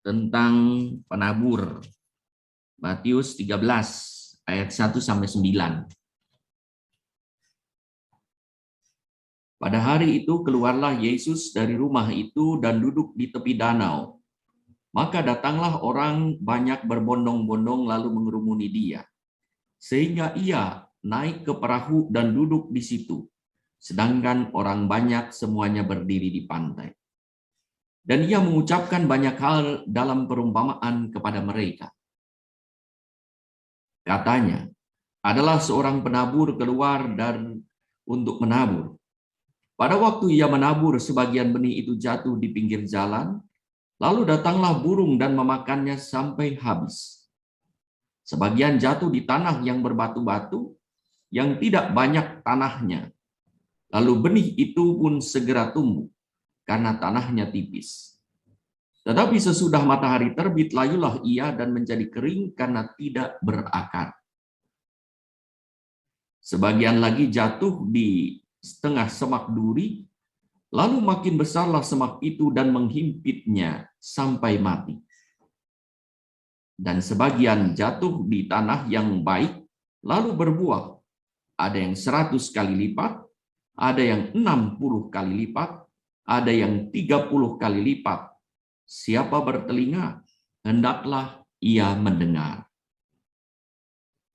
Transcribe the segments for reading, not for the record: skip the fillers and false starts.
tentang penabur. Matius 13 ayat 1 sampai 9. Pada hari itu keluarlah Yesus dari rumah itu dan duduk di tepi danau. Maka datanglah orang banyak berbondong-bondong lalu mengerumuni dia. Sehingga ia naik ke perahu dan duduk di situ. Sedangkan orang banyak semuanya berdiri di pantai. Dan ia mengucapkan banyak hal dalam perumpamaan kepada mereka. Katanya, adalah seorang penabur keluar untuk menabur. Pada waktu ia menabur, sebagian benih itu jatuh di pinggir jalan, lalu datanglah burung dan memakannya sampai habis. Sebagian jatuh di tanah yang berbatu-batu, yang tidak banyak tanahnya. Lalu benih itu pun segera tumbuh, karena tanahnya tipis. Tetapi sesudah matahari terbit, layulah ia dan menjadi kering karena tidak berakar. Sebagian lagi jatuh di setengah semak duri, lalu makin besarlah semak itu dan menghimpitnya sampai mati. Dan sebagian jatuh di tanah yang baik, lalu berbuah. Ada yang 100 kali lipat, ada yang 60 kali lipat, ada yang 30 kali lipat. Siapa bertelinga, hendaklah ia mendengar.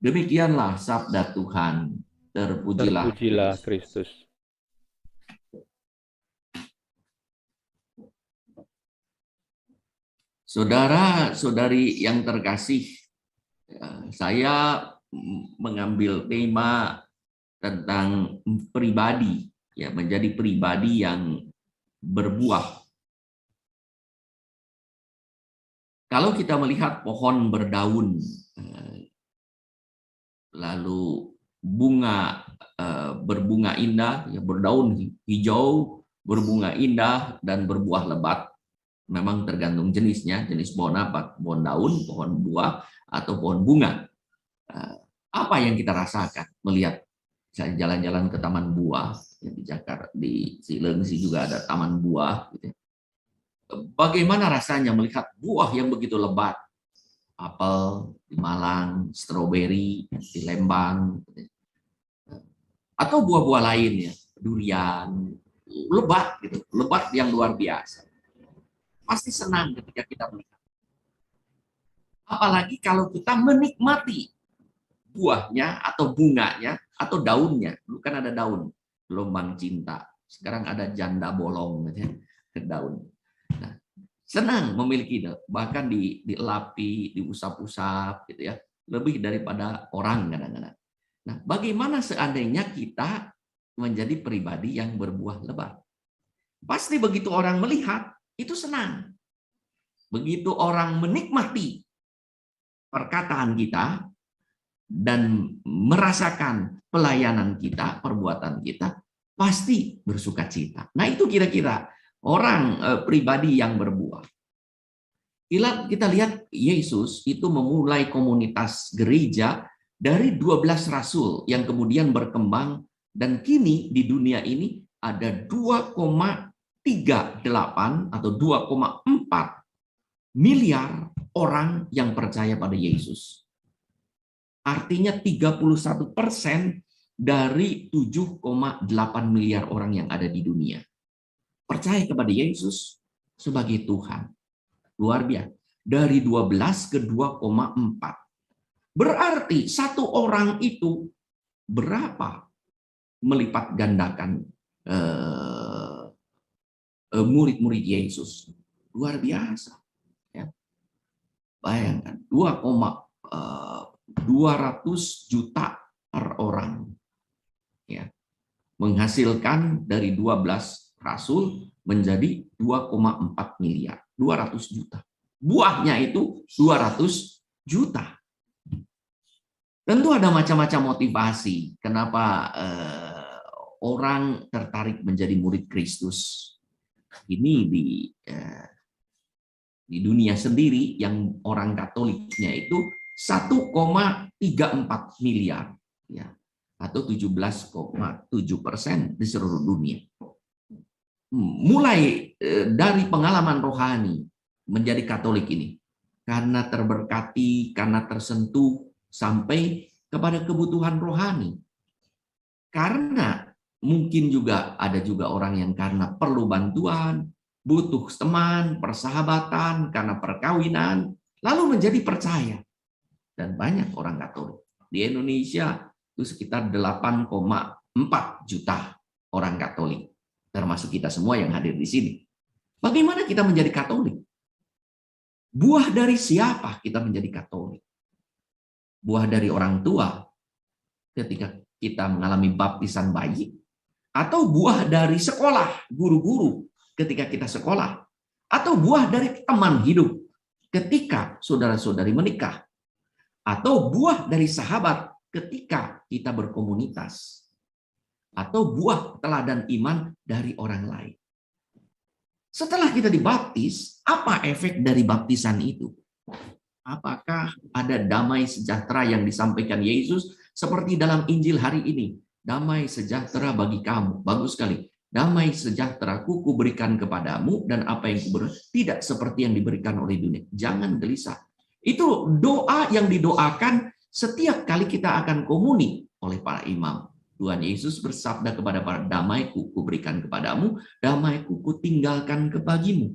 Demikianlah sabda Tuhan. Terpujilah Terpujilah Kristus. Kristus. Saudara-saudari yang terkasih, saya mengambil tema tentang pribadi, ya, menjadi pribadi yang berbuah. Kalau kita melihat pohon berdaun, lalu bunga berbunga indah, ya, berdaun hijau, berbunga indah dan berbuah lebat. Memang tergantung jenisnya, jenis pohon apa, pohon daun, pohon buah, atau pohon bunga. Apa yang kita rasakan melihat saya jalan-jalan ke taman buah, ya, di Jakarta, di Cilengsi juga ada taman buah, gitu. Bagaimana rasanya melihat buah yang begitu lebat? Apel di Malang, stroberi di Lembang, atau buah-buah lain, ya, durian, lebat gitu, lebat yang luar biasa. Pasti senang ketika kita melihat. Apalagi kalau kita menikmati buahnya atau bunganya atau daunnya. Dulu kan ada daun, gelombang cinta. Sekarang ada janda bolong, gitu ya, daun. Nah, senang memiliki itu, bahkan dielapi, diusap-usap, gitu ya, lebih daripada orang kadang-kadang. Nah, bagaimana seandainya kita menjadi pribadi yang berbuah lebat? Pasti begitu orang melihat, itu senang. Begitu orang menikmati perkataan kita dan merasakan pelayanan kita, perbuatan kita, pasti bersuka cita. Nah, itu kira-kira orang pribadi yang berbuah. Kita lihat Yesus itu memulai komunitas gereja dari 12 rasul yang kemudian berkembang, dan kini di dunia ini ada 2,38 atau 2,4 miliar orang yang percaya pada Yesus. Artinya 31% dari 7,8 miliar orang yang ada di dunia percaya kepada Yesus sebagai Tuhan. Luar biasa. Dari 12 ke 2,4. Berarti satu orang itu berapa melipat gandakan murid-murid Yesus. Luar biasa. Ya. Bayangkan, 200 juta per orang, ya, menghasilkan dari 12 rasul menjadi 2,4 miliar, 200 juta. Buahnya itu 200 juta. Tentu ada macam-macam motivasi kenapa orang tertarik menjadi murid Kristus. Ini di dunia sendiri yang orang Katoliknya itu 1,34 miliar, ya, atau 17,7% di seluruh dunia. Mulai dari pengalaman rohani, menjadi Katolik ini? Karena terberkati, karena tersentuh sampai kepada kebutuhan rohani. Karena mungkin juga ada juga orang yang karena perlu bantuan, butuh teman, persahabatan, karena perkawinan, lalu menjadi percaya. Dan banyak orang Katolik. Di Indonesia itu sekitar 8,4 juta orang Katolik. Termasuk kita semua yang hadir di sini. Bagaimana kita menjadi Katolik? Buah dari siapa kita menjadi Katolik? Buah dari orang tua ketika kita mengalami baptisan bayi? Atau buah dari sekolah, guru-guru ketika kita sekolah? Atau buah dari teman hidup ketika saudara-saudari menikah? Atau buah dari sahabat ketika kita berkomunitas? Atau buah teladan iman dari orang lain? Setelah kita dibaptis, apa efek dari baptisan itu? Apakah ada damai sejahtera yang disampaikan Yesus seperti dalam Injil hari ini? Damai sejahtera bagi kamu. Bagus sekali. Damai sejahtera ku berikan kepadamu, dan apa yang kuberikan tidak seperti yang diberikan oleh dunia. Jangan gelisah. Itu doa yang didoakan setiap kali kita akan komuni oleh para imam. Tuhan Yesus bersabda kepada para, damai-Ku kuberikan kepadamu, damai-Ku kutinggalkan kebagimu.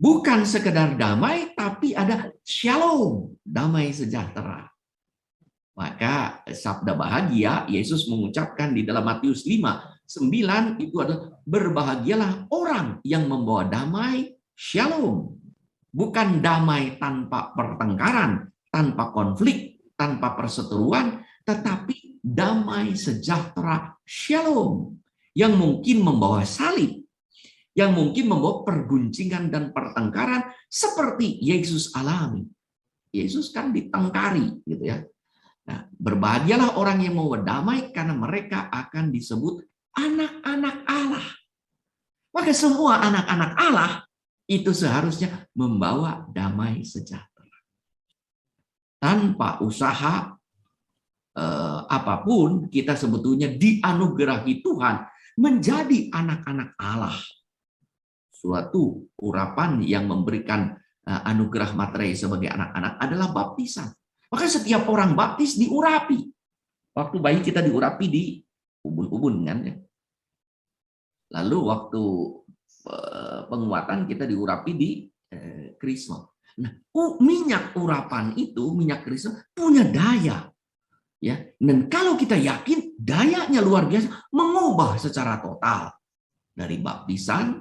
Bukan sekedar damai, tapi ada shalom, damai sejahtera. Maka sabda bahagia Yesus mengucapkan di dalam Matius 5:9 itu adalah berbahagialah orang yang membawa damai, shalom. Bukan damai tanpa pertengkaran, tanpa konflik, tanpa perseteruan, tetapi damai sejahtera shalom yang mungkin membawa salib, yang mungkin membawa perguncingan dan pertengkaran seperti Yesus alami. Yesus kan ditengkari gitu ya. Nah, berbahagialah orang yang mau damai karena mereka akan disebut anak-anak Allah. Maka semua anak-anak Allah itu seharusnya membawa damai sejahtera. Tanpa usaha apapun, kita sebetulnya dianugerahi Tuhan menjadi anak-anak Allah. Suatu urapan yang memberikan anugerah materai sebagai anak-anak adalah baptisan. Maka setiap orang baptis diurapi. Waktu bayi kita diurapi di ubun-ubun kan ya. Lalu waktu penguatan kita diurapi di krisma. Nah, minyak urapan itu, minyak krisma punya daya. Ya, dan kalau kita yakin dayanya luar biasa, mengubah secara total dari baptisan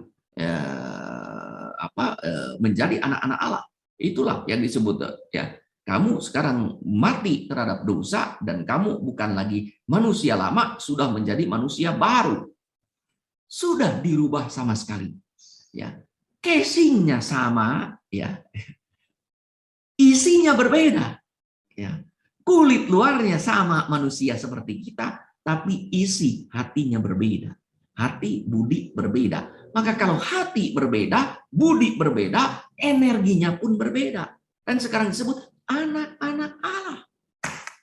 menjadi anak-anak Allah. Itulah yang disebut ya. Kamu sekarang mati terhadap dosa dan kamu bukan lagi manusia lama, sudah menjadi manusia baru. Sudah dirubah sama sekali. Ya. Casingnya sama, ya. Isinya berbeda. Ya. Kulit luarnya sama manusia seperti kita, tapi isi hatinya berbeda. Hati, budi berbeda. Maka kalau hati berbeda, budi berbeda, energinya pun berbeda. Dan sekarang disebut anak-anak Allah.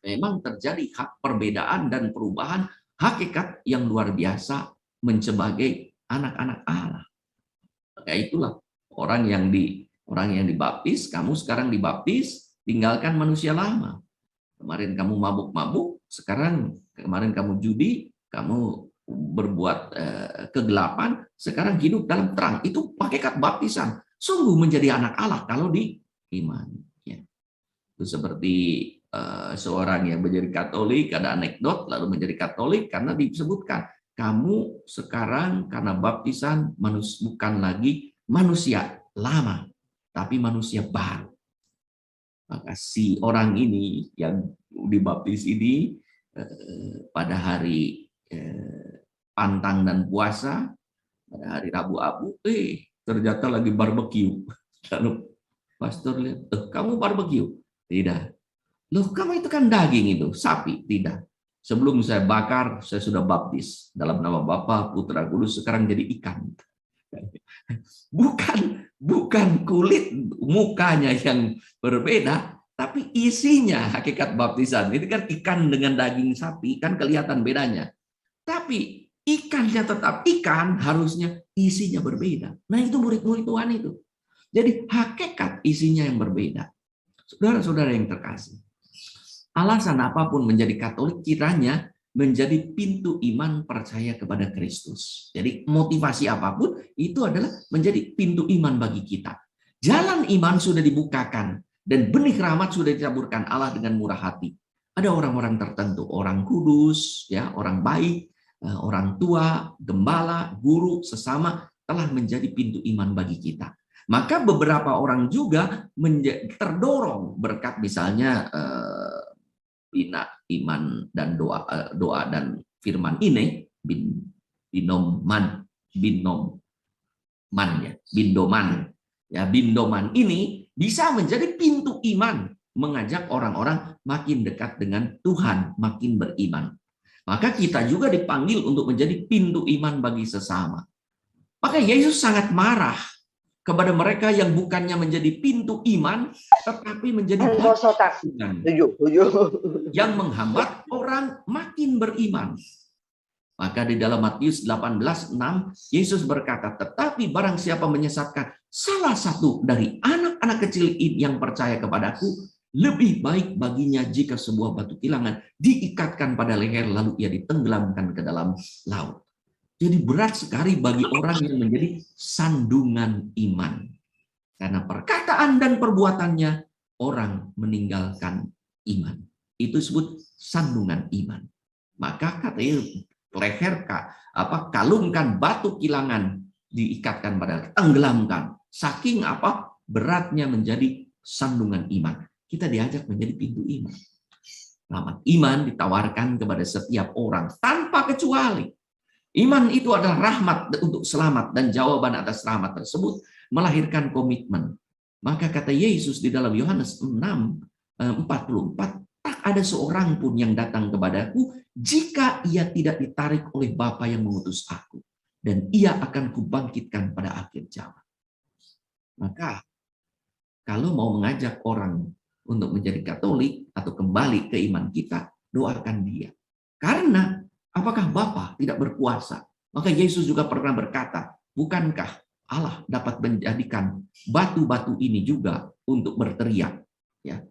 Memang terjadi perbedaan dan perubahan hakikat yang luar biasa sebagai anak-anak Allah. Maka itulah orang yang dibaptis, kamu sekarang dibaptis, tinggalkan manusia lama. Kemarin kamu mabuk-mabuk, kemarin kamu judi, kamu berbuat kegelapan, sekarang hidup dalam terang. Itu hakikat baptisan. Sungguh menjadi anak Allah kalau diimani. Ya. Itu seperti seorang yang menjadi Katolik, ada anekdot lalu menjadi Katolik karena disebutkan kamu sekarang karena baptisan bukan lagi manusia lama, tapi manusia baru. Maka si orang ini yang dibaptis ini pada hari pantang dan puasa, pada hari Rabu Abu, ternyata lagi barbecue. Lalu pastor lihat, kamu barbecue? Tidak. Loh, kamu itu kan daging itu, sapi. Tidak. Sebelum saya bakar, saya sudah baptis. Dalam nama Bapa, Putra, Kudus, sekarang jadi ikan. Bukan kulit mukanya yang berbeda, tapi isinya hakikat baptisan. Ini kan ikan dengan daging sapi, kan kelihatan bedanya. Tapi ikannya tetap ikan, harusnya isinya berbeda. Nah, itu murid-murid Tuhan itu. Jadi hakikat isinya yang berbeda. Saudara-saudara yang terkasih, alasan apapun menjadi Katolik kiranya menjadi pintu iman percaya kepada Kristus. Jadi motivasi apapun itu adalah menjadi pintu iman bagi kita. Jalan iman sudah dibukakan dan benih rahmat sudah ditaburkan Allah dengan murah hati. Ada orang-orang tertentu, orang kudus, ya, orang baik, orang tua, gembala, guru, sesama telah menjadi pintu iman bagi kita. Maka beberapa orang juga terdorong berkat misalnya bina iman dan doa dan firman ini bindoman ini bisa menjadi pintu iman, mengajak orang-orang makin dekat dengan Tuhan, makin beriman. Maka kita juga dipanggil untuk menjadi pintu iman bagi sesama. Maka Yesus sangat marah kepada mereka yang bukannya menjadi pintu iman, tetapi menjadi yang menghambat orang makin beriman. Maka di dalam Matius 18:6, Yesus berkata, tetapi barang siapa menyesatkan salah satu dari anak-anak kecil ini yang percaya kepadaku, lebih baik baginya jika sebuah batu kilangan diikatkan pada leher lalu ia ditenggelamkan ke dalam laut. Jadi berat sekali bagi orang yang menjadi sandungan iman. Karena perkataan dan perbuatannya orang meninggalkan iman. Itu disebut sandungan iman. Maka katanya leher kalungkan batu kilangan diikatkan pada tenggelamkan. Saking beratnya menjadi sandungan iman. Kita diajak menjadi pintu iman. Rahmat iman ditawarkan kepada setiap orang tanpa kecuali. Iman itu adalah rahmat untuk selamat, dan jawaban atas rahmat tersebut melahirkan komitmen. Maka kata Yesus di dalam Yohanes 6:44, tak ada seorang pun yang datang kepadaku jika ia tidak ditarik oleh Bapa yang mengutus aku, dan ia akan kubangkitkan pada akhir zaman. Maka kalau mau mengajak orang untuk menjadi Katolik atau kembali ke iman kita, doakan dia. Karena apakah Bapa tidak berkuasa? Maka Yesus juga pernah berkata, bukankah Allah dapat menjadikan batu-batu ini juga untuk berteriak? Ya,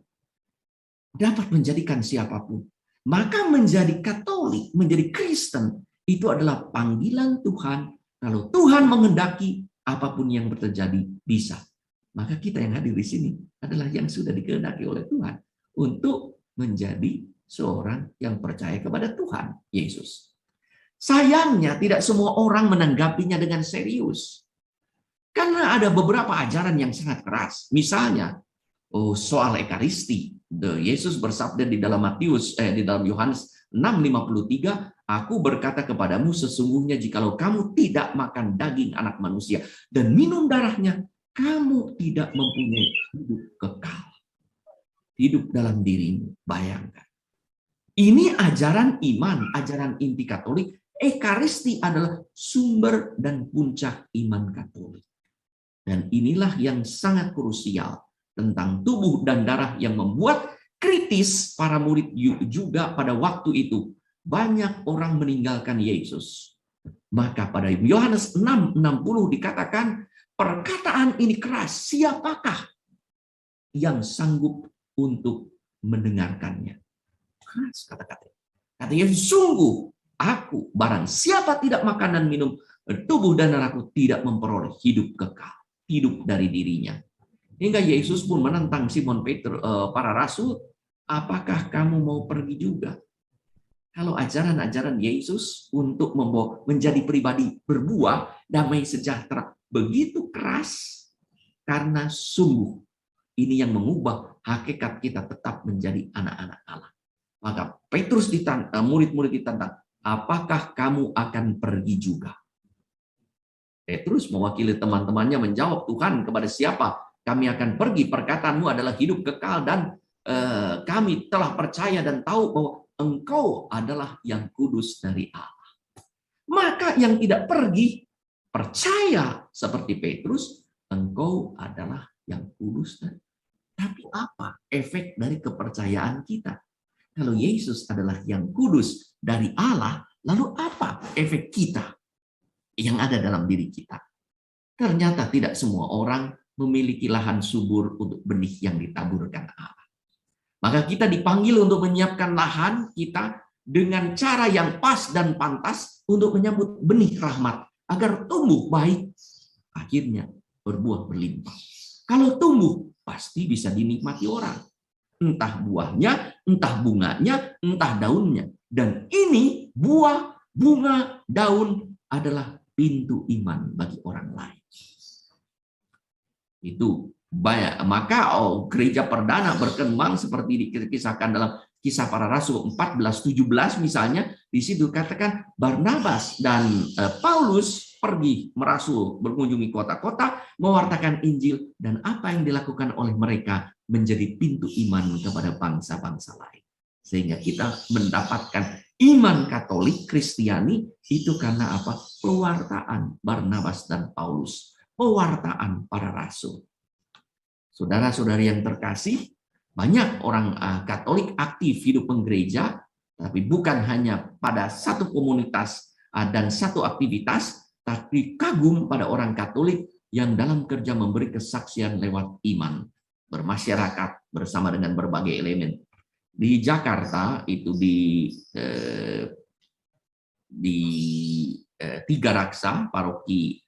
dapat menjadikan siapapun. Maka menjadi Katolik, menjadi Kristen, itu adalah panggilan Tuhan. Kalau Tuhan menghendaki, apapun yang terjadi bisa. Maka kita yang hadir di sini adalah yang sudah dikehendaki oleh Tuhan untuk menjadi seorang yang percaya kepada Tuhan Yesus. Sayangnya tidak semua orang menanggapinya dengan serius. Karena ada beberapa ajaran yang sangat keras. Misalnya soal Ekaristi. Yesus bersabda di dalam Yohanes 6:53, aku berkata kepadamu sesungguhnya jikalau kamu tidak makan daging anak manusia dan minum darahnya, kamu tidak mempunyai hidup kekal. Hidup dalam dirimu. Bayangkan. Ini ajaran iman, ajaran inti Katolik. Ekaristi adalah sumber dan puncak iman Katolik. Dan inilah yang sangat krusial tentang tubuh dan darah yang membuat kritis para murid juga pada waktu itu. Banyak orang meninggalkan Yesus. Maka pada Yohanes 6:60 dikatakan, perkataan ini keras, siapakah yang sanggup untuk mendengarkannya? Keras kata-kata. Kata Yesus, sungguh aku, barang siapa tidak makan dan minum tubuh dan darahku, tidak memperoleh hidup kekal, hidup dari dirinya. Hingga Yesus pun menentang Simon Petrus, para rasul, apakah kamu mau pergi juga? Kalau ajaran-ajaran Yesus untuk menjadi pribadi berbuah, damai sejahtera, begitu keras, karena sungguh ini yang mengubah hakikat kita tetap menjadi anak-anak Allah. Maka Petrus murid-murid ditantang, apakah kamu akan pergi juga? Petrus mewakili teman-temannya menjawab, Tuhan, kepada siapa kami akan pergi? Perkataanmu adalah hidup kekal dan kami telah percaya dan tahu bahwa Engkau adalah yang kudus dari Allah. Maka yang tidak pergi, percaya seperti Petrus, Engkau adalah yang kudus. Tapi apa efek dari kepercayaan kita? Kalau Yesus adalah yang kudus dari Allah, lalu apa efek kita yang ada dalam diri kita? Ternyata tidak semua orang memiliki lahan subur untuk benih yang ditaburkan Allah. Maka kita dipanggil untuk menyiapkan lahan kita dengan cara yang pas dan pantas untuk menyambut benih rahmat agar tumbuh baik, akhirnya berbuah berlimpah. Kalau tumbuh, pasti bisa dinikmati orang. Entah buahnya, entah bunganya, entah daunnya. Dan ini buah, bunga, daun adalah pintu iman bagi orang lain. Itu banyak. Maka gereja perdana berkembang seperti dikisahkan dalam Kisah Para Rasul 14:17 misalnya, di situ katakan Barnabas dan Paulus pergi merasul, mengunjungi kota-kota, mewartakan Injil, dan apa yang dilakukan oleh mereka menjadi pintu iman kepada bangsa-bangsa lain. Sehingga kita mendapatkan iman Katolik Kristiani itu karena apa? Pewartaan Barnabas dan Paulus, pewartaan para rasul. Saudara-saudari yang terkasih, banyak orang Katolik aktif hidup menggereja, tapi bukan hanya pada satu komunitas dan satu aktivitas, tapi kagum pada orang Katolik yang dalam kerja memberi kesaksian lewat iman, bermasyarakat bersama dengan berbagai elemen. Di Jakarta itu di Tiga Raksa, paroki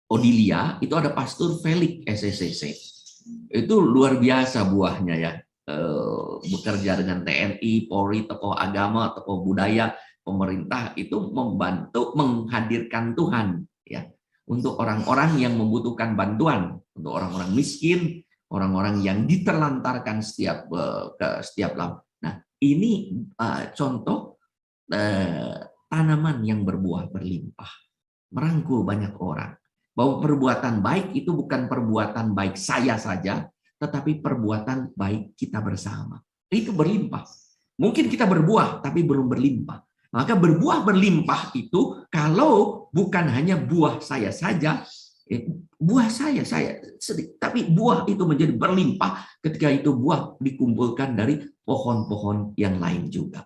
Odilia, itu ada pastor Felix SSCC. Itu luar biasa buahnya ya. Bekerja dengan TNI, Polri, tokoh agama, tokoh budaya, pemerintah itu membantu menghadirkan Tuhan ya untuk orang-orang yang membutuhkan bantuan, untuk orang-orang miskin, orang-orang yang diterlantarkan setiap lama. Nah, ini contoh tanaman yang berbuah berlimpah, merangkul banyak orang. Bahwa perbuatan baik itu bukan perbuatan baik saya saja, tetapi perbuatan baik kita bersama. Itu berlimpah. Mungkin kita berbuah, tapi belum berlimpah. Maka berbuah berlimpah itu kalau bukan hanya buah saya saja, buah saya sedikit, tapi buah itu menjadi berlimpah ketika itu buah dikumpulkan dari pohon-pohon yang lain juga.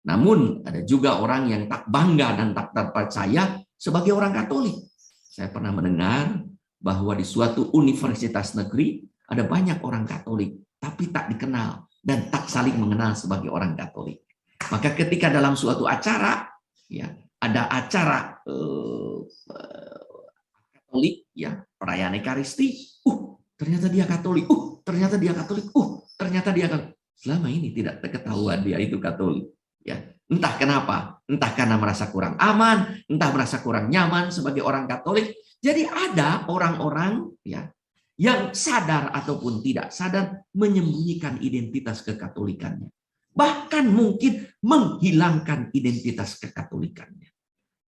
Namun ada juga orang yang tak bangga dan tak terpercaya sebagai orang Katolik. Saya pernah mendengar bahwa di suatu universitas negeri ada banyak orang Katolik, tapi tak dikenal dan tak saling mengenal sebagai orang Katolik. Maka ketika dalam suatu acara, ya ada acara Katolik, ya perayaan Ekaristi, ternyata dia Katolik, ternyata dia Katolik, ternyata dia Katolik. Selama ini tidak ketahuan dia itu Katolik, ya. Entah kenapa, entah karena merasa kurang aman, entah merasa kurang nyaman sebagai orang Katolik. Jadi ada orang-orang ya yang sadar ataupun tidak sadar menyembunyikan identitas kekatolikannya. Bahkan mungkin menghilangkan identitas kekatolikannya.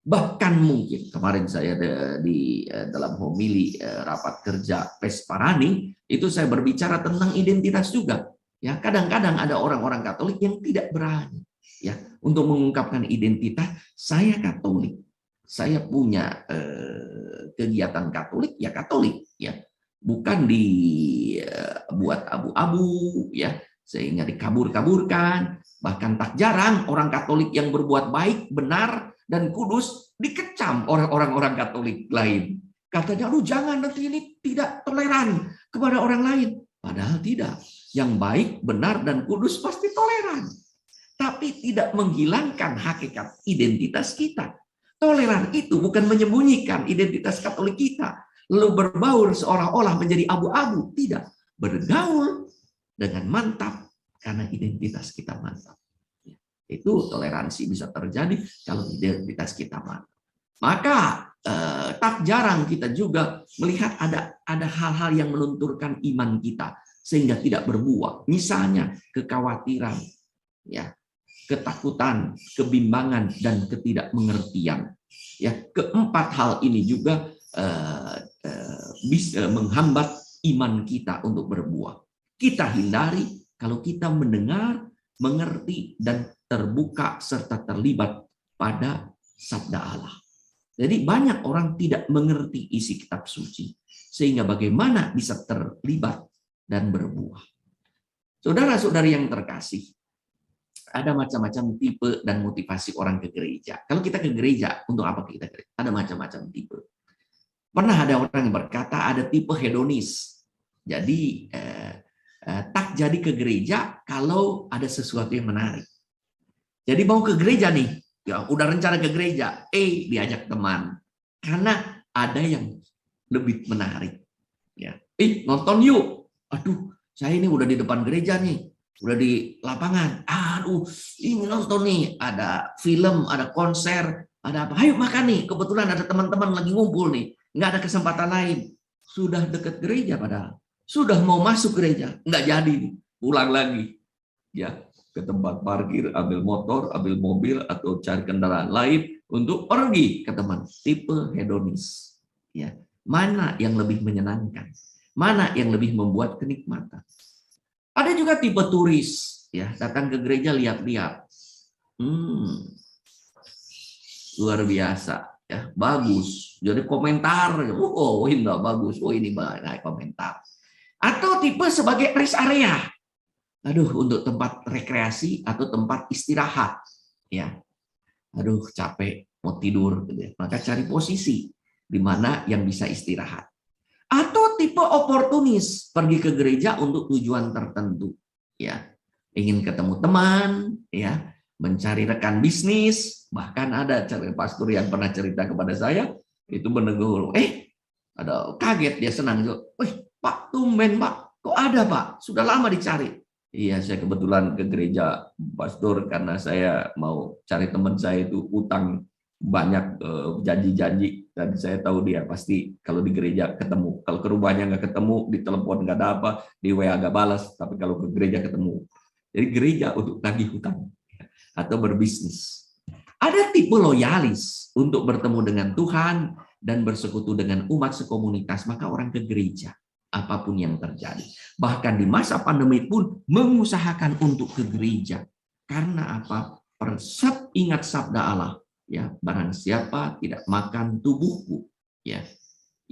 Bahkan mungkin kemarin saya di dalam homili rapat kerja Pesparani itu saya berbicara tentang identitas juga. Ya, kadang-kadang ada orang-orang Katolik yang tidak berani ya untuk mengungkapkan identitas. Saya Katolik, saya punya kegiatan Katolik ya Katolik ya, bukan dibuat abu-abu ya sehingga dikabur-kaburkan. Bahkan tak jarang orang Katolik yang berbuat baik, benar dan kudus dikecam oleh orang-orang Katolik lain. Katanya, aduh jangan, nanti ini tidak toleran kepada orang lain. Padahal tidak. Yang baik, benar dan kudus pasti toleran. Tapi tidak menghilangkan hakikat identitas kita. Toleran itu bukan menyembunyikan identitas Katolik kita, lalu berbaur seolah-olah menjadi abu-abu. Tidak. Bergaul dengan mantap karena identitas kita mantap. Itu toleransi bisa terjadi kalau identitas kita mantap. Maka tak jarang kita juga melihat ada hal-hal yang melunturkan iman kita sehingga tidak berbuah. Misalnya kekhawatiran, ya, ketakutan, kebimbangan dan ketidakmengertian. Ya, keempat hal ini juga bisa menghambat iman kita untuk berbuah. Kita hindari kalau kita mendengar, mengerti dan terbuka serta terlibat pada sabda Allah. Jadi banyak orang tidak mengerti isi kitab suci sehingga bagaimana bisa terlibat dan berbuah. Saudara-saudari yang terkasih, ada macam-macam tipe dan motivasi orang ke gereja. Kalau kita ke gereja, untuk apa kita ke gereja? Ada macam-macam tipe. Pernah ada orang yang berkata ada tipe hedonis. Jadi tak jadi ke gereja kalau ada sesuatu yang menarik. Jadi mau ke gereja nih, ya udah rencana ke gereja, diajak teman karena ada yang lebih menarik. Ya, nonton yuk. Aduh, saya ini udah di depan gereja nih, udah di lapangan. Aduh, ini nonton nih, ada film, ada konser, ada apa? Ayo makan nih. Kebetulan ada teman-teman lagi ngumpul nih, nggak ada kesempatan lain. Sudah deket gereja padahal, sudah mau masuk gereja, nggak jadi nih, pulang lagi. Ya, ke tempat parkir, ambil motor, ambil mobil, atau cari kendaraan lain untuk pergi ke teman. Tipe hedonis. Ya, mana yang lebih menyenangkan? Mana yang lebih membuat kenikmatan? Ada juga tipe turis, ya, datang ke gereja lihat-lihat. Luar biasa, ya, bagus. Jadi komentar, oh ini enggak bagus, oh ini banyak komentar. Atau tipe sebagai rest area. Aduh, untuk tempat rekreasi atau tempat istirahat, ya. Aduh, capek, mau tidur, gitu ya. Maka cari posisi di mana yang bisa istirahat. Atau tipe oportunis, pergi ke gereja untuk tujuan tertentu, ya. Ingin ketemu teman, ya, mencari rekan bisnis, bahkan ada pastor yang pernah cerita kepada saya, itu menegur, ada kaget, dia senang, Pak, tumben Pak, kok ada Pak? Sudah lama dicari. Iya, saya kebetulan ke gereja pastor karena saya mau cari teman saya itu utang banyak, janji-janji, dan saya tahu dia pasti kalau di gereja ketemu. Kalau ke rumahnya nggak ketemu, di telepon nggak ada apa, di WA nggak balas, tapi kalau ke gereja ketemu. Jadi gereja untuk tagih hutang atau berbisnis. Ada tipe loyalis untuk bertemu dengan Tuhan dan bersekutu dengan umat sekomunitas, maka orang ke gereja. Apapun yang terjadi. Bahkan di masa pandemi pun mengusahakan untuk ke gereja. Karena apa? Ingat sabda Allah, ya, barang siapa tidak makan tubuhku, ya,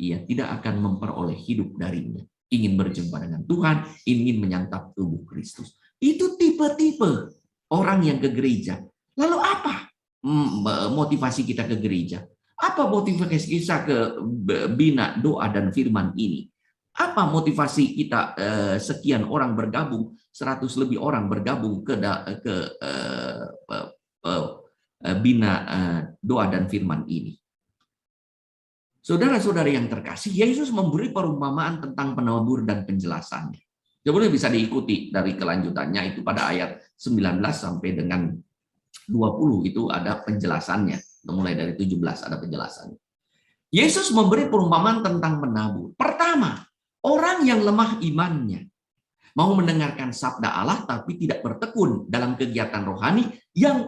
ia tidak akan memperoleh hidup darinya. Ingin berjumpa dengan Tuhan, ingin menyantap tubuh Kristus. Itu tipe-tipe orang yang ke gereja. Lalu apa motivasi kita ke gereja? Apa motivasi kita ke bina doa dan firman ini? Apa motivasi kita sekian orang bergabung, 100 lebih orang bergabung ke bina doa dan firman ini? Saudara-saudara yang terkasih, Yesus memberi perumpamaan tentang penabur dan penjelasannya. Jadi bisa diikuti dari kelanjutannya, itu pada ayat 19 sampai dengan 20 itu ada penjelasannya. Mulai dari 17 ada penjelasannya. Yesus memberi perumpamaan tentang menabur. Pertama, orang yang lemah imannya mau mendengarkan sabda Allah tapi tidak bertekun dalam kegiatan rohani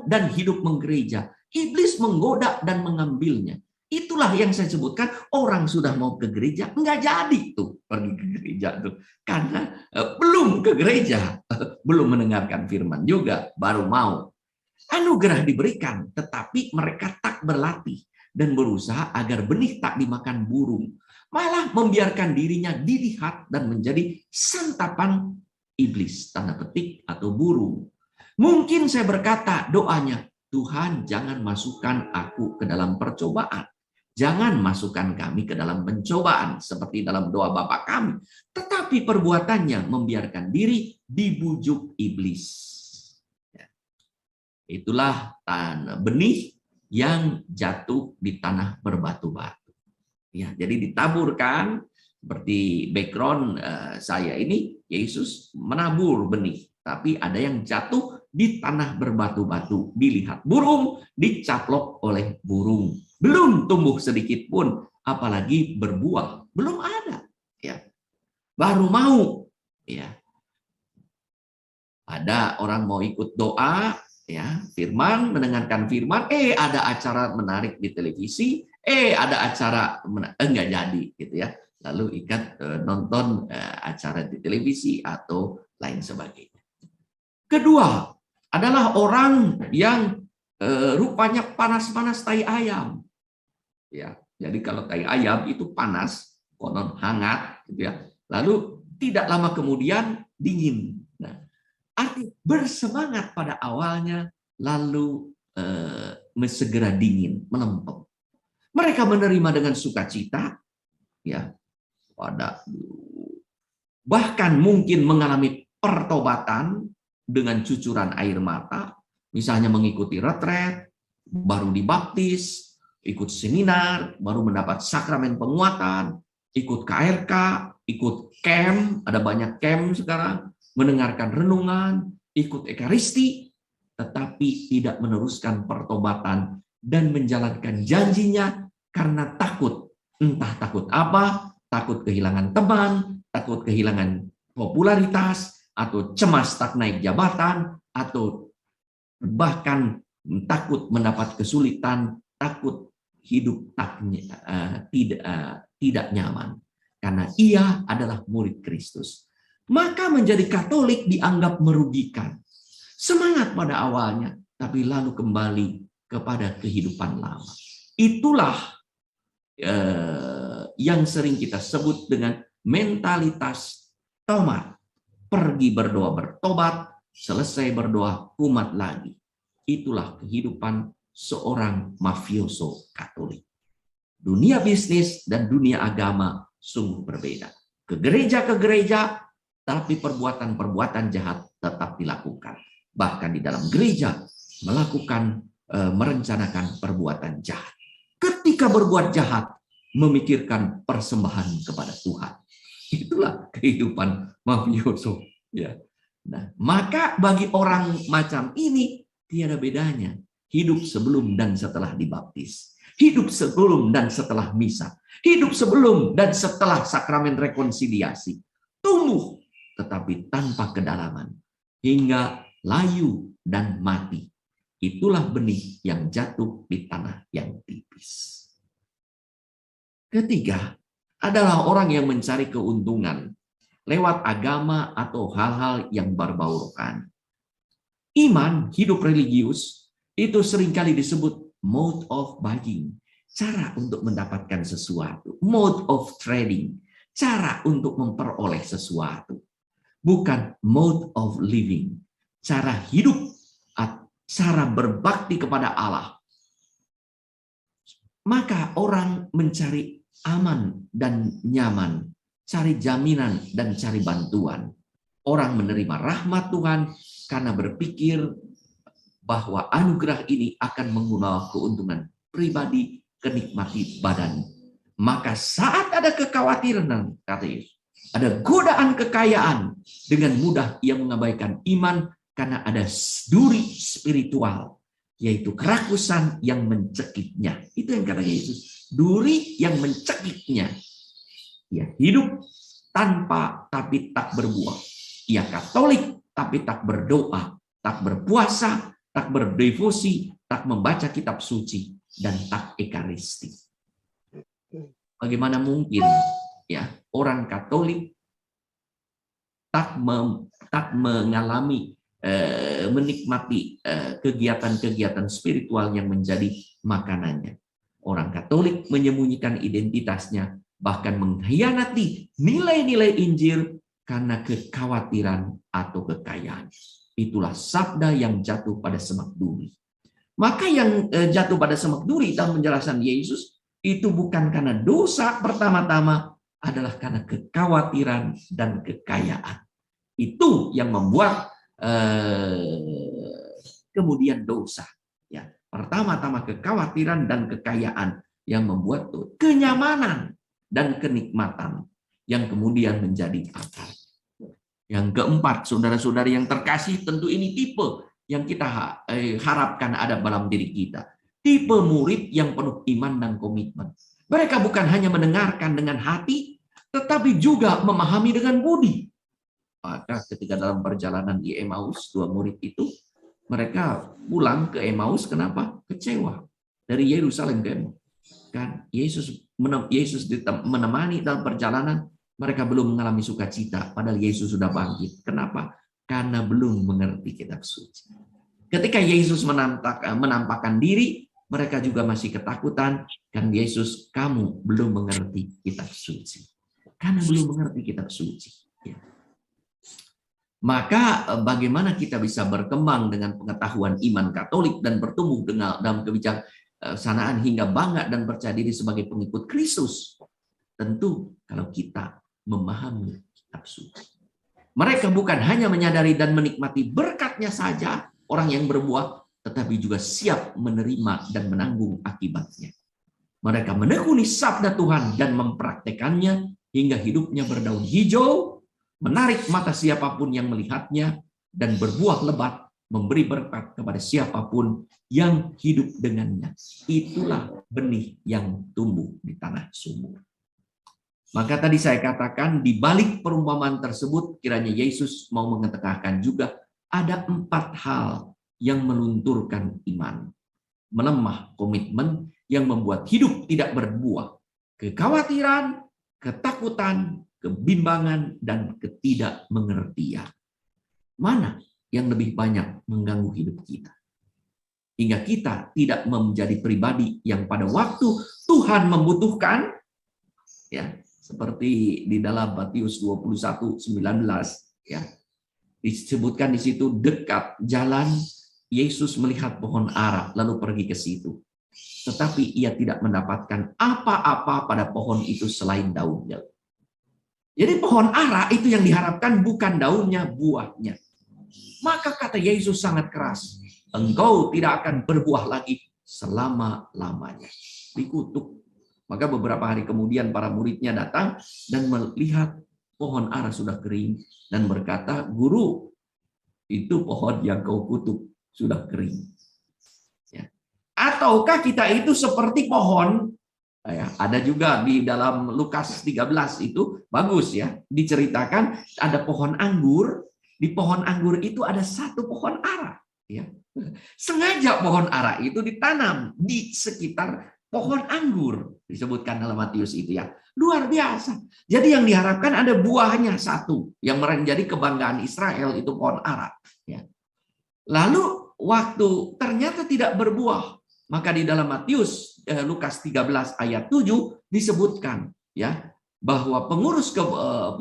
dan hidup menggereja. Iblis menggoda dan mengambilnya. Itulah yang saya sebutkan, orang sudah mau ke gereja nggak jadi tuh pergi ke gereja tuh karena belum ke gereja, belum mendengarkan firman juga, baru mau. Anugerah diberikan, tetapi mereka tak berlatih dan berusaha agar benih tak dimakan burung. Malah membiarkan dirinya dilihat dan menjadi santapan iblis, tanda petik, atau burung. Mungkin saya berkata doanya, Tuhan jangan masukkan aku ke dalam percobaan. Jangan masukkan kami ke dalam pencobaan, seperti dalam doa Bapa kami. Tetapi perbuatannya membiarkan diri dibujuk iblis. Itulah tanah benih yang jatuh di tanah berbatu-batu. Ya, jadi ditaburkan seperti background saya ini, Yesus menabur benih, tapi ada yang jatuh di tanah berbatu-batu, dilihat burung, dicaplok oleh burung, belum tumbuh sedikit pun, apalagi berbuah, belum ada, ya, baru mau, ya. Ada orang mau ikut doa, ya, firman, mendengarkan firman, ada acara menarik di televisi, ada acara enggak jadi, gitu ya. Lalu nonton acara di televisi atau lain sebagainya. Kedua adalah orang yang rupanya panas-panas tai ayam. Ya, jadi kalau tai ayam itu panas, konon hangat, gitu ya. Lalu tidak lama kemudian dingin. Nah, arti bersemangat pada awalnya, lalu segera dingin, melempem. Mereka menerima dengan sukacita, ya, bahkan mungkin mengalami pertobatan dengan cucuran air mata, misalnya mengikuti retret, baru dibaptis, ikut seminar, baru mendapat sakramen penguatan, ikut KRK, ikut camp, ada banyak camp sekarang, mendengarkan renungan, ikut ekaristi, tetapi tidak meneruskan pertobatan dan menjalankan janjinya karena takut. Entah takut apa, takut kehilangan teman, takut kehilangan popularitas, atau cemas tak naik jabatan, atau bahkan takut mendapat kesulitan, takut hidup tidak nyaman. Karena ia adalah murid Kristus. Maka menjadi Katolik dianggap merugikan. Semangat pada awalnya, tapi lalu kembali kepada kehidupan lama. Itulah yang sering kita sebut dengan mentalitas tomat. Pergi berdoa bertobat, selesai berdoa kumat lagi. Itulah kehidupan seorang mafioso Katolik. Dunia bisnis dan dunia agama sungguh berbeda. Ke gereja, tapi perbuatan-perbuatan jahat tetap dilakukan. Bahkan di dalam gereja merencanakan perbuatan jahat. Ketika berbuat jahat, memikirkan persembahan kepada Tuhan. Itulah kehidupan mafioso. Ya. Nah, maka bagi orang macam ini tiada bedanya hidup sebelum dan setelah dibaptis, hidup sebelum dan setelah misa, hidup sebelum dan setelah sakramen rekonsiliasi. Tumbuh tetapi tanpa kedalaman hingga layu dan mati. Itulah benih yang jatuh di tanah yang tipis. Ketiga, adalah orang yang mencari keuntungan lewat agama atau hal-hal yang berbau rohani. Iman, hidup religius, itu seringkali disebut mode of buying, cara untuk mendapatkan sesuatu, mode of trading, cara untuk memperoleh sesuatu, bukan mode of living, cara hidup, cara berbakti kepada Allah. Maka orang mencari aman dan nyaman, cari jaminan dan cari bantuan. Orang menerima rahmat Tuhan karena berpikir bahwa anugerah ini akan menggunakan keuntungan pribadi, kenikmati badan. Maka saat ada kekhawatiran, kata Yesus, ada godaan kekayaan, dengan mudah ia mengabaikan iman karena ada duri spiritual, yaitu kerakusan yang mencekiknya. Itu yang kata Yesus. Duri yang mencekiknya. Ya, hidup tanpa tapi tak berbuah. Ia Katolik tapi tak berdoa, tak berpuasa, tak berdevosi, tak membaca kitab suci, dan tak ekaristi. Bagaimana mungkin ya orang Katolik tak mengalami menikmati kegiatan-kegiatan spiritual yang menjadi makanannya. Orang Katolik menyembunyikan identitasnya, bahkan mengkhianati nilai-nilai Injil karena kekhawatiran atau kekayaan. Itulah sabda yang jatuh pada semak duri. Maka yang jatuh pada semak duri dalam penjelasan Yesus itu bukan karena dosa pertama-tama, adalah karena kekhawatiran dan kekayaan. Itu yang membuat kemudian dosa. Ya, pertama-tama kekhawatiran dan kekayaan yang membuat kenyamanan dan kenikmatan yang kemudian menjadi akar. Yang keempat, saudara-saudari yang terkasih, tentu ini tipe yang kita harapkan ada dalam diri kita. Tipe murid yang penuh iman dan komitmen. Mereka bukan hanya mendengarkan dengan hati, tetapi juga memahami dengan budi. Maka ketika dalam perjalanan di Emmaus, dua murid itu, mereka pulang ke Emmaus, kenapa? Kecewa. Dari Yerusalem ke Emmaus. Kan Yesus menemani dalam perjalanan, mereka belum mengalami sukacita, padahal Yesus sudah bangkit. Kenapa? Karena belum mengerti kitab suci. Ketika Yesus menampakkan diri, mereka juga masih ketakutan, kan Yesus, kamu belum mengerti kitab suci. Karena belum mengerti kitab suci. Ya. Maka bagaimana kita bisa berkembang dengan pengetahuan iman Katolik dan bertumbuh dalam kebijaksanaan hingga bangga dan percaya diri sebagai pengikut Kristus? Tentu kalau kita memahami kitab suci. Mereka bukan hanya menyadari dan menikmati berkatnya saja orang yang berbuah, tetapi juga siap menerima dan menanggung akibatnya. Mereka menekuni sabda Tuhan dan mempraktekannya hingga hidupnya berdaun hijau, menarik mata siapapun yang melihatnya, dan berbuah lebat, memberi berkat kepada siapapun yang hidup dengannya. Itulah benih yang tumbuh di tanah subur. Maka tadi saya katakan di balik perumpamaan tersebut kiranya Yesus mau mengatakan juga ada 4 hal yang melunturkan iman. Melemah komitmen yang membuat hidup tidak berbuah. Kekhawatiran, ketakutan, kebimbangan, dan ketidakmengertian. Mana yang lebih banyak mengganggu hidup kita? Hingga kita tidak menjadi pribadi yang pada waktu Tuhan membutuhkan, ya, seperti di dalam Matius 21:19, ya, disebutkan di situ dekat jalan Yesus melihat pohon ara lalu pergi ke situ. Tetapi ia tidak mendapatkan apa-apa pada pohon itu selain daunnya. Jadi pohon ara itu yang diharapkan bukan daunnya, buahnya. Maka kata Yesus sangat keras, engkau tidak akan berbuah lagi selama-lamanya. Dikutuk. Maka beberapa hari kemudian para muridnya datang dan melihat pohon ara sudah kering dan berkata, Guru, itu pohon yang kau kutuk sudah kering. Ya. Ataukah kita itu seperti pohon? Ya, ada juga di dalam Lukas 13 itu bagus ya, diceritakan ada pohon anggur. Di pohon anggur itu ada satu pohon ara. Ya. Sengaja pohon ara itu ditanam di sekitar pohon anggur, disebutkan dalam Matius itu ya. Luar biasa. Jadi yang diharapkan ada buahnya satu, yang menjadi kebanggaan Israel itu pohon ara. Ya. Lalu waktu ternyata tidak berbuah, maka di dalam Matius Lukas 13 ayat 7 disebutkan ya bahwa pengurus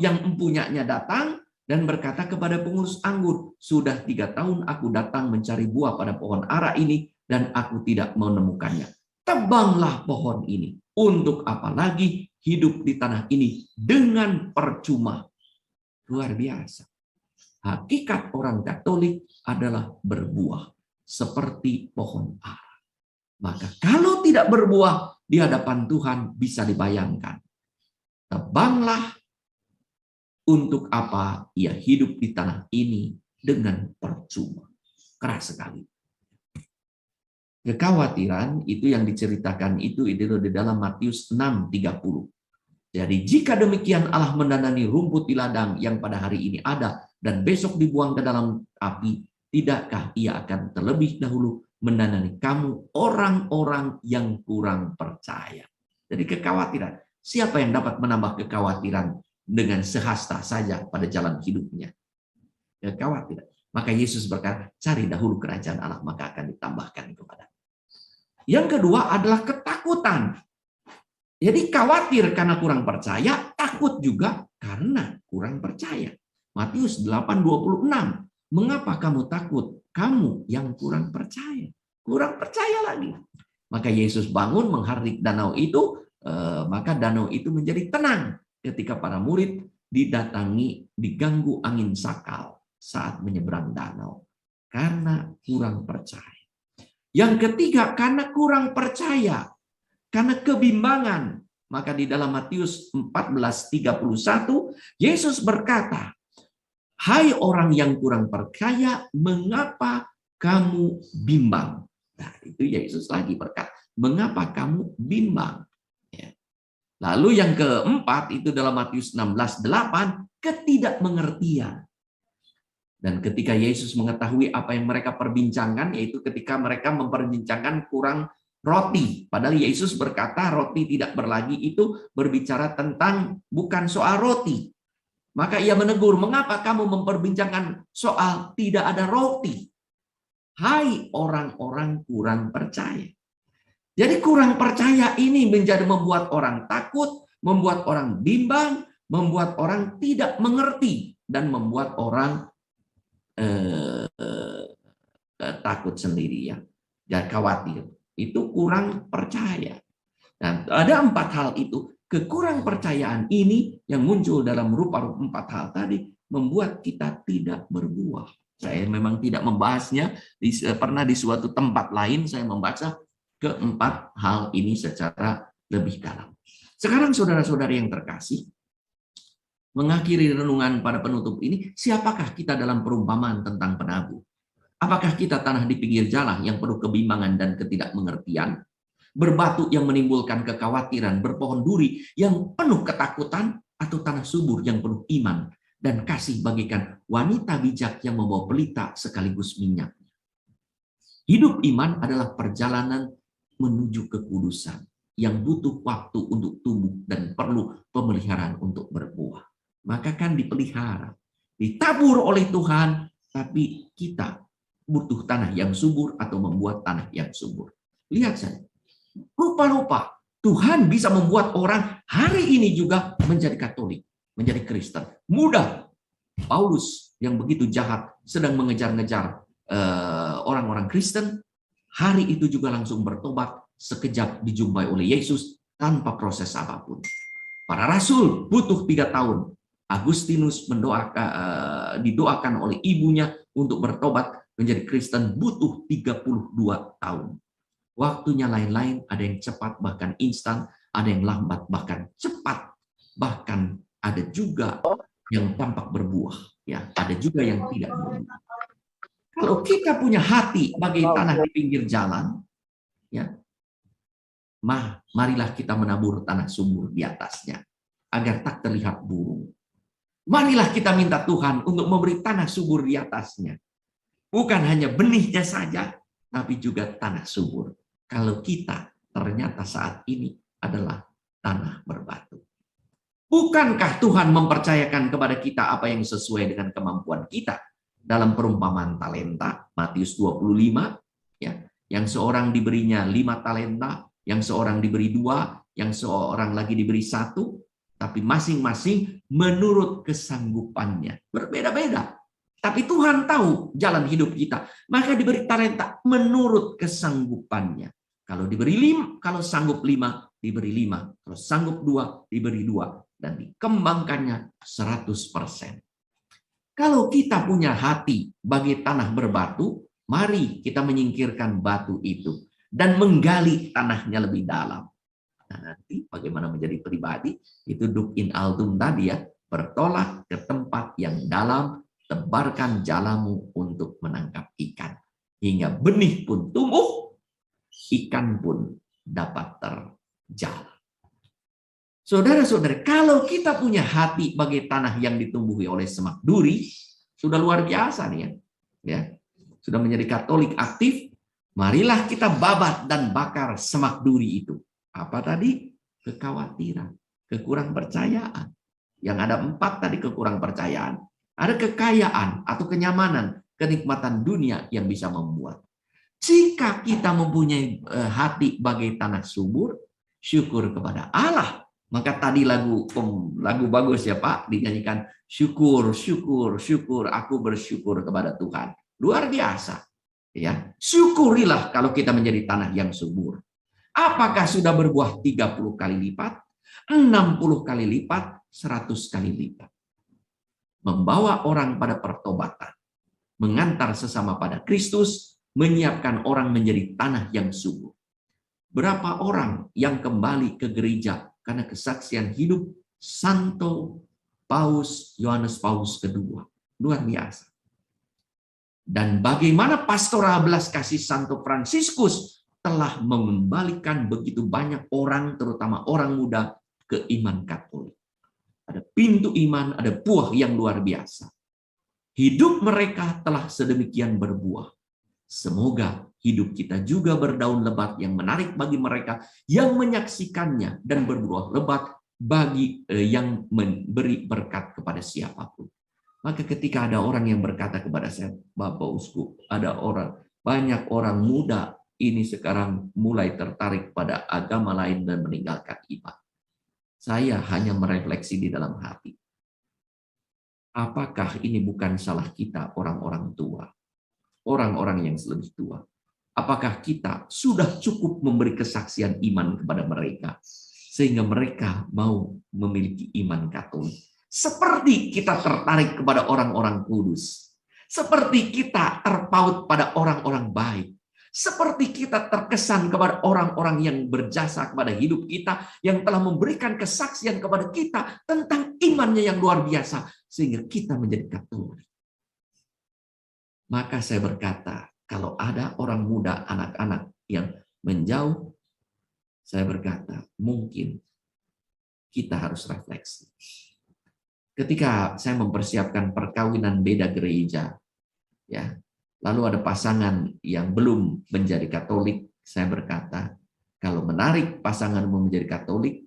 yang empunyanya datang dan berkata kepada pengurus anggur, sudah 3 tahun aku datang mencari buah pada pohon ara ini dan aku tidak menemukannya. Tebanglah pohon ini. Untuk apa lagi hidup di tanah ini dengan percuma? Luar biasa. Hakikat orang Katolik adalah berbuah seperti pohon ara. Maka kalau tidak berbuah di hadapan Tuhan bisa dibayangkan. Tebanglah, untuk apa ia hidup di tanah ini dengan percuma. Keras sekali. Kekhawatiran itu yang diceritakan itu di dalam Matius 6:30. Jadi jika demikian Allah mendanani rumput di ladang yang pada hari ini ada dan besok dibuang ke dalam api, tidakkah ia akan terlebih dahulu mendanani kamu orang-orang yang kurang percaya? Jadi kekhawatiran. Siapa yang dapat menambah kekhawatiran dengan sehasta saja pada jalan hidupnya? Kekhawatiran. Maka Yesus berkata, cari dahulu kerajaan Allah, maka akan ditambahkan kepada. Yang kedua adalah ketakutan. Jadi khawatir karena kurang percaya, takut juga karena kurang percaya. Matius 8:26. Mengapa kamu takut? Kamu yang kurang percaya. Kurang percaya lagi. Maka Yesus bangun menghardik danau itu, maka danau itu menjadi tenang ketika para murid diganggu angin sakal saat menyeberang danau. Karena kurang percaya. Yang ketiga, karena kurang percaya, karena kebimbangan. Maka di dalam Matius 14:31, Yesus berkata, hai orang yang kurang percaya, mengapa kamu bimbang? Nah, itu Yesus lagi berkata, mengapa kamu bimbang? Ya. Lalu yang keempat, itu dalam Matius 16:8, ketidakmengertian. Dan ketika Yesus mengetahui apa yang mereka perbincangkan, yaitu ketika mereka memperbincangkan kurang roti. Padahal Yesus berkata roti tidak berlagi itu berbicara tentang bukan soal roti. Maka ia menegur, mengapa kamu memperbincangkan soal tidak ada roti? Hai orang-orang kurang percaya. Jadi kurang percaya ini menjadi membuat orang takut, membuat orang bimbang, membuat orang tidak mengerti, dan membuat orang takut sendiri ya, dan khawatir. Itu kurang percaya. Dan ada 4 hal itu. kekurang percayaan ini yang muncul dalam rupa 4 hal tadi membuat kita tidak berbuah. Saya memang tidak membahasnya, pernah di suatu tempat lain saya membaca keempat hal ini secara lebih dalam. Sekarang saudara-saudari yang terkasih, mengakhiri renungan pada penutup ini, siapakah kita dalam perumpamaan tentang penabur? Apakah kita tanah di pinggir jalan yang penuh kebimbangan dan ketidakmengertian? Berbatu yang menimbulkan kekhawatiran, berpohon duri yang penuh ketakutan, atau tanah subur yang penuh iman dan kasih bagikan wanita bijak yang membawa pelita sekaligus minyak? Hidup iman adalah perjalanan menuju kekudusan yang butuh waktu untuk tumbuh dan perlu pemeliharaan untuk berbuah. Maka kan dipelihara, ditabur oleh Tuhan, tapi kita butuh tanah yang subur atau membuat tanah yang subur. Lihat saja, rupa-rupa Tuhan bisa membuat orang hari ini juga menjadi Katolik, menjadi Kristen. Mudah. Paulus yang begitu jahat sedang mengejar-ngejar orang-orang Kristen, hari itu juga langsung bertobat, sekejap dijumpai oleh Yesus tanpa proses apapun. Para rasul butuh 3 tahun. Agustinus didoakan oleh ibunya untuk bertobat menjadi Kristen, butuh 32 tahun. Waktunya lain-lain, ada yang cepat bahkan instan, ada yang lambat bahkan cepat, bahkan ada juga yang tampak berbuah, ya, ada juga yang tidak berbuah. Kalau kita punya hati bagai tanah di pinggir jalan, ya, marilah kita menabur tanah subur di atasnya agar tak terlihat burung. Marilah kita minta Tuhan untuk memberi tanah subur di atasnya. Bukan hanya benihnya saja, tapi juga tanah subur. Kalau kita ternyata saat ini adalah tanah berbatu. Bukankah Tuhan mempercayakan kepada kita apa yang sesuai dengan kemampuan kita? Dalam perumpamaan talenta, Matius 25, ya, yang seorang diberinya 5 talenta, yang seorang diberi 2, yang seorang lagi diberi 1, tapi masing-masing menurut kesanggupannya. Berbeda-beda. Tapi Tuhan tahu jalan hidup kita, maka diberi talenta menurut kesanggupannya. Kalau diberi 5, kalau sanggup 5, diberi 5. Kalau sanggup 2, diberi 2. Dan dikembangkannya 100%. Kalau kita punya hati bagi tanah berbatu, mari kita menyingkirkan batu itu dan menggali tanahnya lebih dalam. Nah, nanti bagaimana menjadi pribadi, itu duk in altum tadi ya, bertolak ke tempat yang dalam, tebarkan jalamu untuk menangkap ikan. Hingga benih pun tumbuh, ikan pun dapat terjala. Saudara-saudara, kalau kita punya hati bagai tanah yang ditumbuhi oleh semak duri, sudah luar biasa nih ya. Ya, sudah menjadi Katolik aktif, marilah kita babat dan bakar semak duri itu. Apa tadi? Kekhawatiran, kekurang percayaan. Yang ada 4 tadi kekurang percayaan. Ada kekayaan atau kenyamanan, kenikmatan dunia yang bisa membuat. Jika kita mempunyai hati bagai tanah subur, syukur kepada Allah. Maka tadi lagu bagus ya Pak, dinyanyikan syukur, syukur, syukur, aku bersyukur kepada Tuhan. Luar biasa. Ya, syukurilah kalau kita menjadi tanah yang subur. Apakah sudah berbuah 30 kali lipat, 60 kali lipat, 100 kali lipat? Membawa orang pada pertobatan, mengantar sesama pada Kristus, menyiapkan orang menjadi tanah yang subur. Berapa orang yang kembali ke gereja karena kesaksian hidup Santo Yohanes Paus II. Luar biasa. Dan bagaimana pastoral belas kasih Santo Fransiskus telah mengembalikan begitu banyak orang, terutama orang muda, ke iman Katolik. Ada pintu iman, ada buah yang luar biasa. Hidup mereka telah sedemikian berbuah. Semoga hidup kita juga berdaun lebat yang menarik bagi mereka yang menyaksikannya dan berbuah lebat bagi yang memberi berkat kepada siapapun. Maka ketika ada orang yang berkata kepada saya, Bapak Uskup, banyak orang muda ini sekarang mulai tertarik pada agama lain dan meninggalkan iman. Saya hanya merefleksi di dalam hati. Apakah ini bukan salah kita orang-orang tua? Orang-orang yang lebih tua. Apakah kita sudah cukup memberi kesaksian iman kepada mereka? sehingga mereka mau memiliki iman Katolik. Seperti kita tertarik kepada orang-orang kudus. Seperti kita terpaut pada orang-orang baik. Seperti kita terkesan kepada orang-orang yang berjasa kepada hidup kita, yang telah memberikan kesaksian kepada kita tentang imannya yang luar biasa, sehingga kita menjadi Katolik. Maka saya berkata, kalau ada orang muda, anak-anak yang menjauh, saya berkata, mungkin kita harus refleksi. Ketika saya mempersiapkan perkawinan beda gereja, ya, lalu ada pasangan yang belum menjadi Katolik, saya berkata, kalau menarik pasanganmu menjadi Katolik,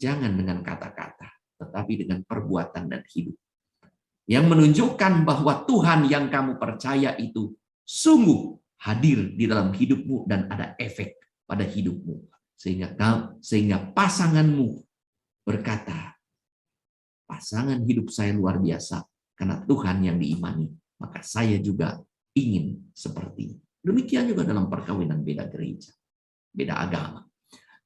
jangan dengan kata-kata, tetapi dengan perbuatan dan hidup. Yang menunjukkan bahwa Tuhan yang kamu percaya itu sungguh hadir di dalam hidupmu dan ada efek pada hidupmu. Sehingga pasanganmu berkata, pasangan hidup saya luar biasa karena Tuhan yang diimani, maka saya juga ingin seperti ini. Demikian juga dalam perkawinan beda gereja, beda agama.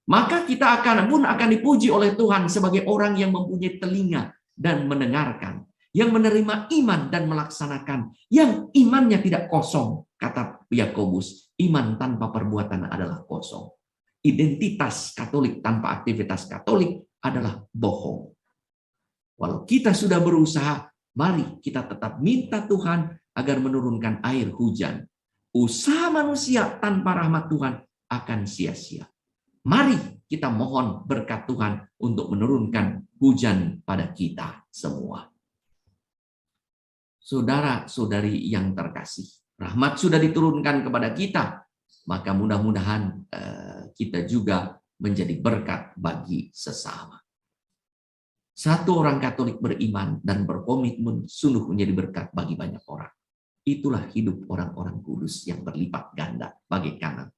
Maka kita akan dipuji oleh Tuhan sebagai orang yang mempunyai telinga dan mendengarkan, yang menerima iman dan melaksanakan, yang imannya tidak kosong. Kata Yakobus, iman tanpa perbuatan adalah kosong. Identitas Katolik tanpa aktivitas Katolik adalah bohong. Walau kita sudah berusaha, mari kita tetap minta Tuhan agar menurunkan air hujan. Usaha manusia tanpa rahmat Tuhan akan sia-sia. Mari kita mohon berkat Tuhan untuk menurunkan hujan pada kita semua. Saudara-saudari yang terkasih, rahmat sudah diturunkan kepada kita, maka mudah-mudahan kita juga menjadi berkat bagi sesama. Satu orang Katolik beriman dan berkomitmen sungguh menjadi berkat bagi banyak orang. Itulah hidup orang-orang kudus yang berlipat ganda bagai kanan.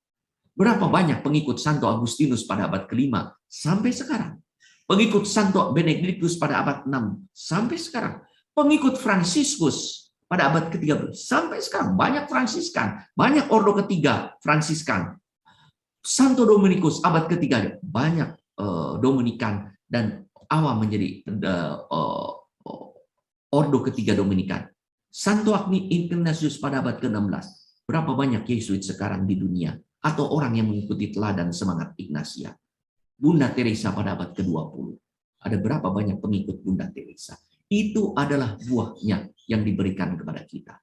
Berapa banyak pengikut Santo Agustinus pada abad ke-5 sampai sekarang. Pengikut Santo Benedictus pada abad 6 sampai sekarang. Pengikut Fransiskus pada abad ke-13 sampai sekarang. Banyak Fransiskan, banyak Ordo ketiga Fransiskan. Santo Dominikus abad ke-3 banyak Dominikan dan awam menjadi Ordo ketiga Dominikan. Santo Ignatius pada abad ke-16. Berapa banyak Yesuit sekarang di dunia atau orang yang mengikuti teladan semangat Ignatia. Bunda Teresa pada abad ke-20. Ada berapa banyak pengikut Bunda Teresa? Itu adalah buahnya yang diberikan kepada kita.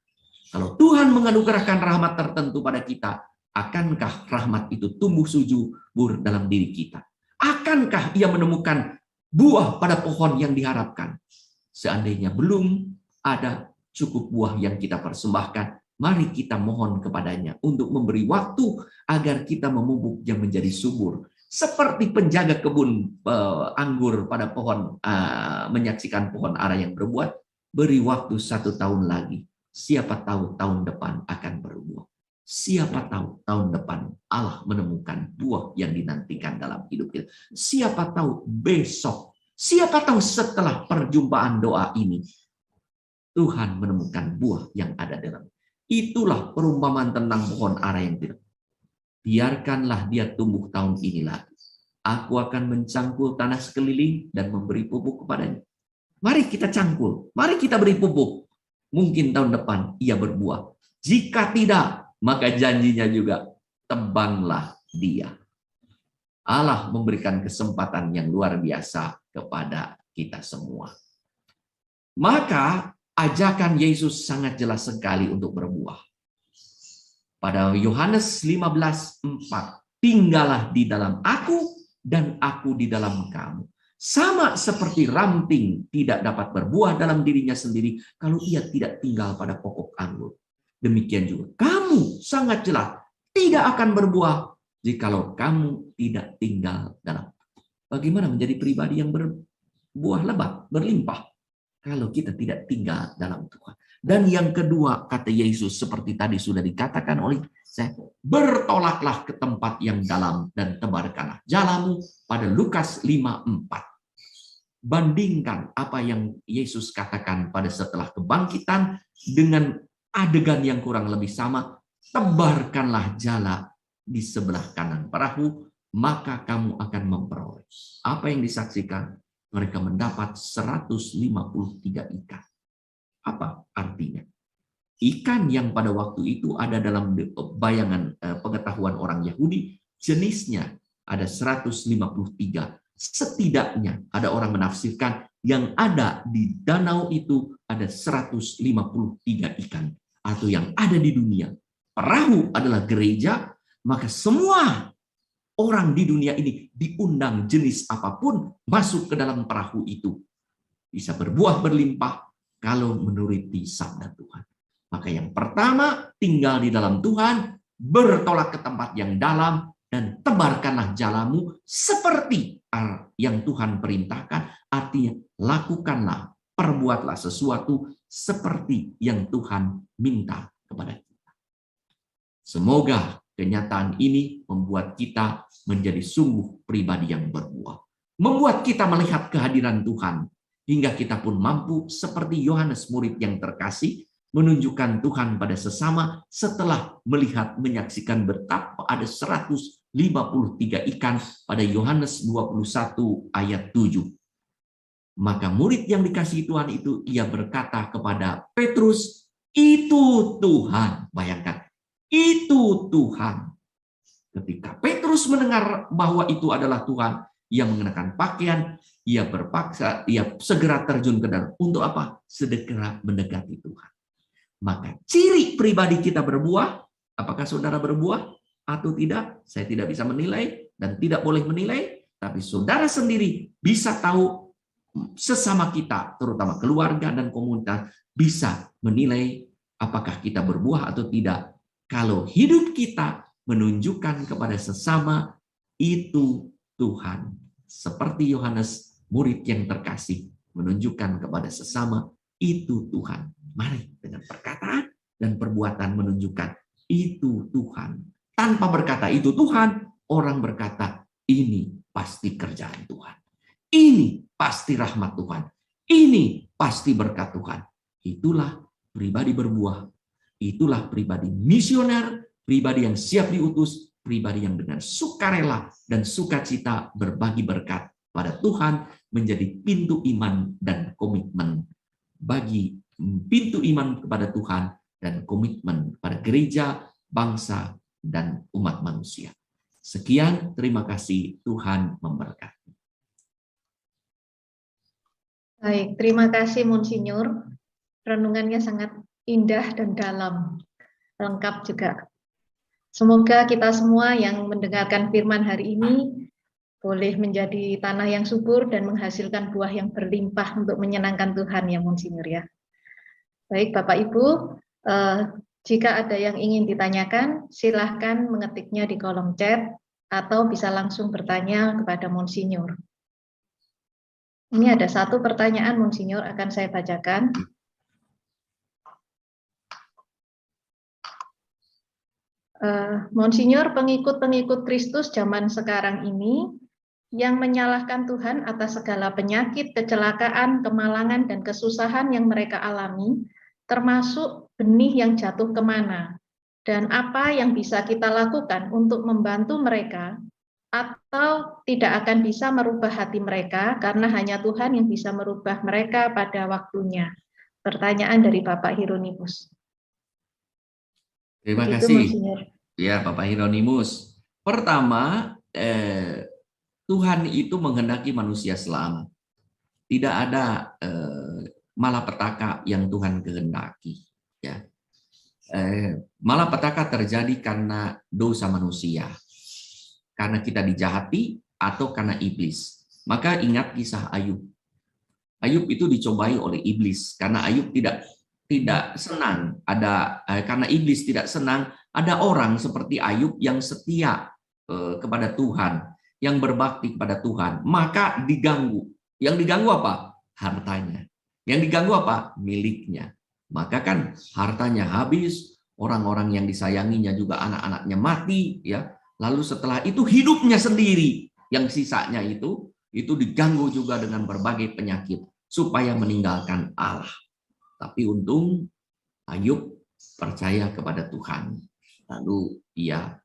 Kalau Tuhan menganugerahkan rahmat tertentu pada kita, akankah rahmat itu tumbuh subur dalam diri kita? Akankah ia menemukan buah pada pohon yang diharapkan? Seandainya belum ada cukup buah yang kita persembahkan, mari kita mohon kepadanya untuk memberi waktu agar kita memupuknya menjadi subur. Seperti penjaga kebun anggur pada pohon, menyaksikan pohon ara yang berbuah, beri waktu 1 tahun lagi. Siapa tahu tahun depan akan berbuah. Siapa tahu tahun depan Allah menemukan buah yang dinantikan dalam hidup kita. Siapa tahu besok, siapa tahu setelah perjumpaan doa ini, Tuhan menemukan buah yang ada dalam. Itulah perumpamaan tentang pohon ara yang tidak. Biarkanlah dia tumbuh tahun ini lagi. Aku akan mencangkul tanah sekeliling dan memberi pupuk kepadanya. Mari kita cangkul, mari kita beri pupuk. Mungkin tahun depan ia berbuah. Jika tidak, maka janjinya juga tebanglah dia. Allah memberikan kesempatan yang luar biasa kepada kita semua. Maka ajakan Yesus sangat jelas sekali untuk berbuah. Pada Yohanes 15:4, tinggallah di dalam aku dan aku di dalam kamu. Sama seperti ranting tidak dapat berbuah dalam dirinya sendiri kalau ia tidak tinggal pada pokok anggur. Demikian juga kamu sangat jelas tidak akan berbuah jikalau kamu tidak tinggal dalam. Bagaimana menjadi pribadi yang berbuah lebat, berlimpah, kalau kita tidak tinggal dalam Tuhan? Dan yang kedua, kata Yesus seperti tadi sudah dikatakan oleh saya, bertolaklah ke tempat yang dalam dan tebarkanlah jalamu pada Lukas 5:4. Bandingkan apa yang Yesus katakan pada setelah kebangkitan dengan adegan yang kurang lebih sama. Tebarkanlah jala di sebelah kanan perahu, maka kamu akan memperoleh. Apa yang disaksikan? Mereka mendapat 153 ikan. Apa artinya? Ikan yang pada waktu itu ada dalam bayangan pengetahuan orang Yahudi, jenisnya ada 153. Setidaknya ada orang menafsirkan yang ada di danau itu ada 153 ikan. Atau yang ada di dunia. Perahu adalah gereja, maka semua orang di dunia ini diundang jenis apapun masuk ke dalam perahu itu. Bisa berbuah berlimpah kalau menuruti sabda Tuhan. Maka yang pertama, tinggal di dalam Tuhan, bertolak ke tempat yang dalam, dan tebarkanlah jalamu seperti yang Tuhan perintahkan. Artinya, lakukanlah, perbuatlah sesuatu seperti yang Tuhan minta kepada kita. Semoga kenyataan ini membuat kita menjadi sungguh pribadi yang berbuah. Membuat kita melihat kehadiran Tuhan. Hingga kita pun mampu seperti Yohanes murid yang terkasih, menunjukkan Tuhan pada sesama setelah melihat, menyaksikan betapa ada 153 ikan pada Yohanes 21 ayat 7. Maka murid yang dikasihi Tuhan itu, ia berkata kepada Petrus, itu Tuhan. Bayangkan. Itu Tuhan. Ketika Petrus mendengar bahwa itu adalah Tuhan, ia mengenakan pakaian, ia berpaksa, ia segera terjun ke dalam. Untuk apa? Segera mendekati Tuhan. Maka ciri pribadi kita berbuah, apakah saudara berbuah atau tidak? Saya tidak bisa menilai dan tidak boleh menilai, tapi saudara sendiri bisa tahu, sesama kita, terutama keluarga dan komunitas, bisa menilai apakah kita berbuah atau tidak. Kalau hidup kita menunjukkan kepada sesama, itu Tuhan. Seperti Yohanes, murid yang terkasih, menunjukkan kepada sesama, itu Tuhan. Mari dengan perkataan dan perbuatan menunjukkan, itu Tuhan. Tanpa berkata itu Tuhan, orang berkata, ini pasti kerjaan Tuhan. Ini pasti rahmat Tuhan. Ini pasti berkat Tuhan. Itulah pribadi berbuah. Itulah pribadi misioner, pribadi yang siap diutus, pribadi yang dengan sukarela dan sukacita berbagi berkat pada Tuhan, menjadi pintu iman dan komitmen bagi pintu iman kepada Tuhan dan komitmen pada gereja, bangsa, dan umat manusia. Sekian, terima kasih, Tuhan memberkati. Baik, terima kasih Monsinyur. Renungannya sangat indah dan dalam, lengkap juga. Semoga kita semua yang mendengarkan firman hari ini boleh menjadi tanah yang subur dan menghasilkan buah yang berlimpah untuk menyenangkan Tuhan ya Monsinyur ya. Baik Bapak Ibu, jika ada yang ingin ditanyakan, silahkan mengetiknya di kolom chat atau bisa langsung bertanya kepada Monsinyur. Ini ada satu pertanyaan Monsinyur, akan saya bacakan. Monsinyur, pengikut-pengikut Kristus zaman sekarang ini yang menyalahkan Tuhan atas segala penyakit, kecelakaan, kemalangan, dan kesusahan yang mereka alami, termasuk benih yang jatuh kemana, dan apa yang bisa kita lakukan untuk membantu mereka, atau tidak akan bisa merubah hati mereka, karena hanya Tuhan yang bisa merubah mereka pada waktunya. Pertanyaan dari Bapak Hieronimus. Terima kasih. Ya, Bapak Hieronimus. Pertama, Tuhan itu menghendaki manusia selamat. Tidak ada malapetaka yang Tuhan kehendaki. Ya. Malapetaka terjadi karena dosa manusia. Karena kita dijahati atau karena iblis. Maka ingat kisah Ayub. Ayub itu dicobai oleh iblis karena Ayub tidak senang. Karena iblis tidak senang, ada orang seperti Ayub yang setia kepada Tuhan, yang berbakti kepada Tuhan, maka diganggu. Yang diganggu apa? Hartanya. Yang diganggu apa? Miliknya. Maka kan hartanya habis, orang-orang yang disayanginya juga anak-anaknya mati, ya. Lalu setelah itu hidupnya sendiri, yang sisanya itu diganggu juga dengan berbagai penyakit supaya meninggalkan Allah. Tapi untung Ayub percaya kepada Tuhan. Lalu ia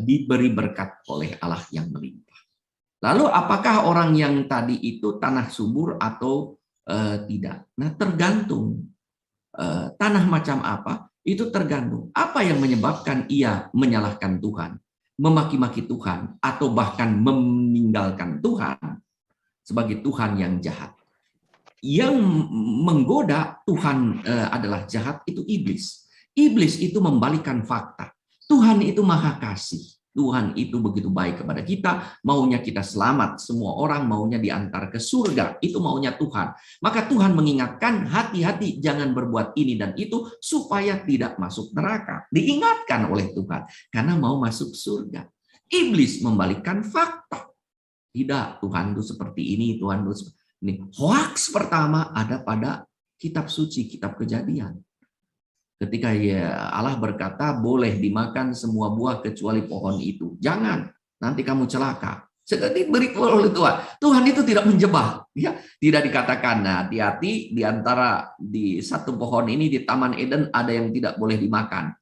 diberi berkat oleh Allah yang melimpah. Lalu apakah orang yang tadi itu tanah subur atau tidak? Nah, tergantung tanah macam apa, itu tergantung apa yang menyebabkan ia menyalahkan Tuhan, memaki-maki Tuhan, atau bahkan meninggalkan Tuhan sebagai Tuhan yang jahat. Yang menggoda Tuhan adalah jahat, itu iblis. Iblis itu membalikan fakta. Tuhan itu maha kasih. Tuhan itu begitu baik kepada kita, maunya kita selamat. Semua orang maunya diantar ke surga. Itu maunya Tuhan. Maka Tuhan mengingatkan, hati-hati jangan berbuat ini dan itu supaya tidak masuk neraka. Diingatkan oleh Tuhan karena mau masuk surga. Iblis membalikkan fakta. Tidak, Tuhan itu seperti ini, Tuhan itu seperti ini. Hoaks pertama ada pada kitab suci, kitab Kejadian. Ketika Allah berkata, boleh dimakan semua buah kecuali pohon itu. Jangan, nanti kamu celaka. Seperti beritahu oleh Tuhan. Tuhan itu tidak menjebak. Ya, tidak dikatakan, nah, hati-hati di antara di satu pohon ini di Taman Eden ada yang tidak boleh dimakan.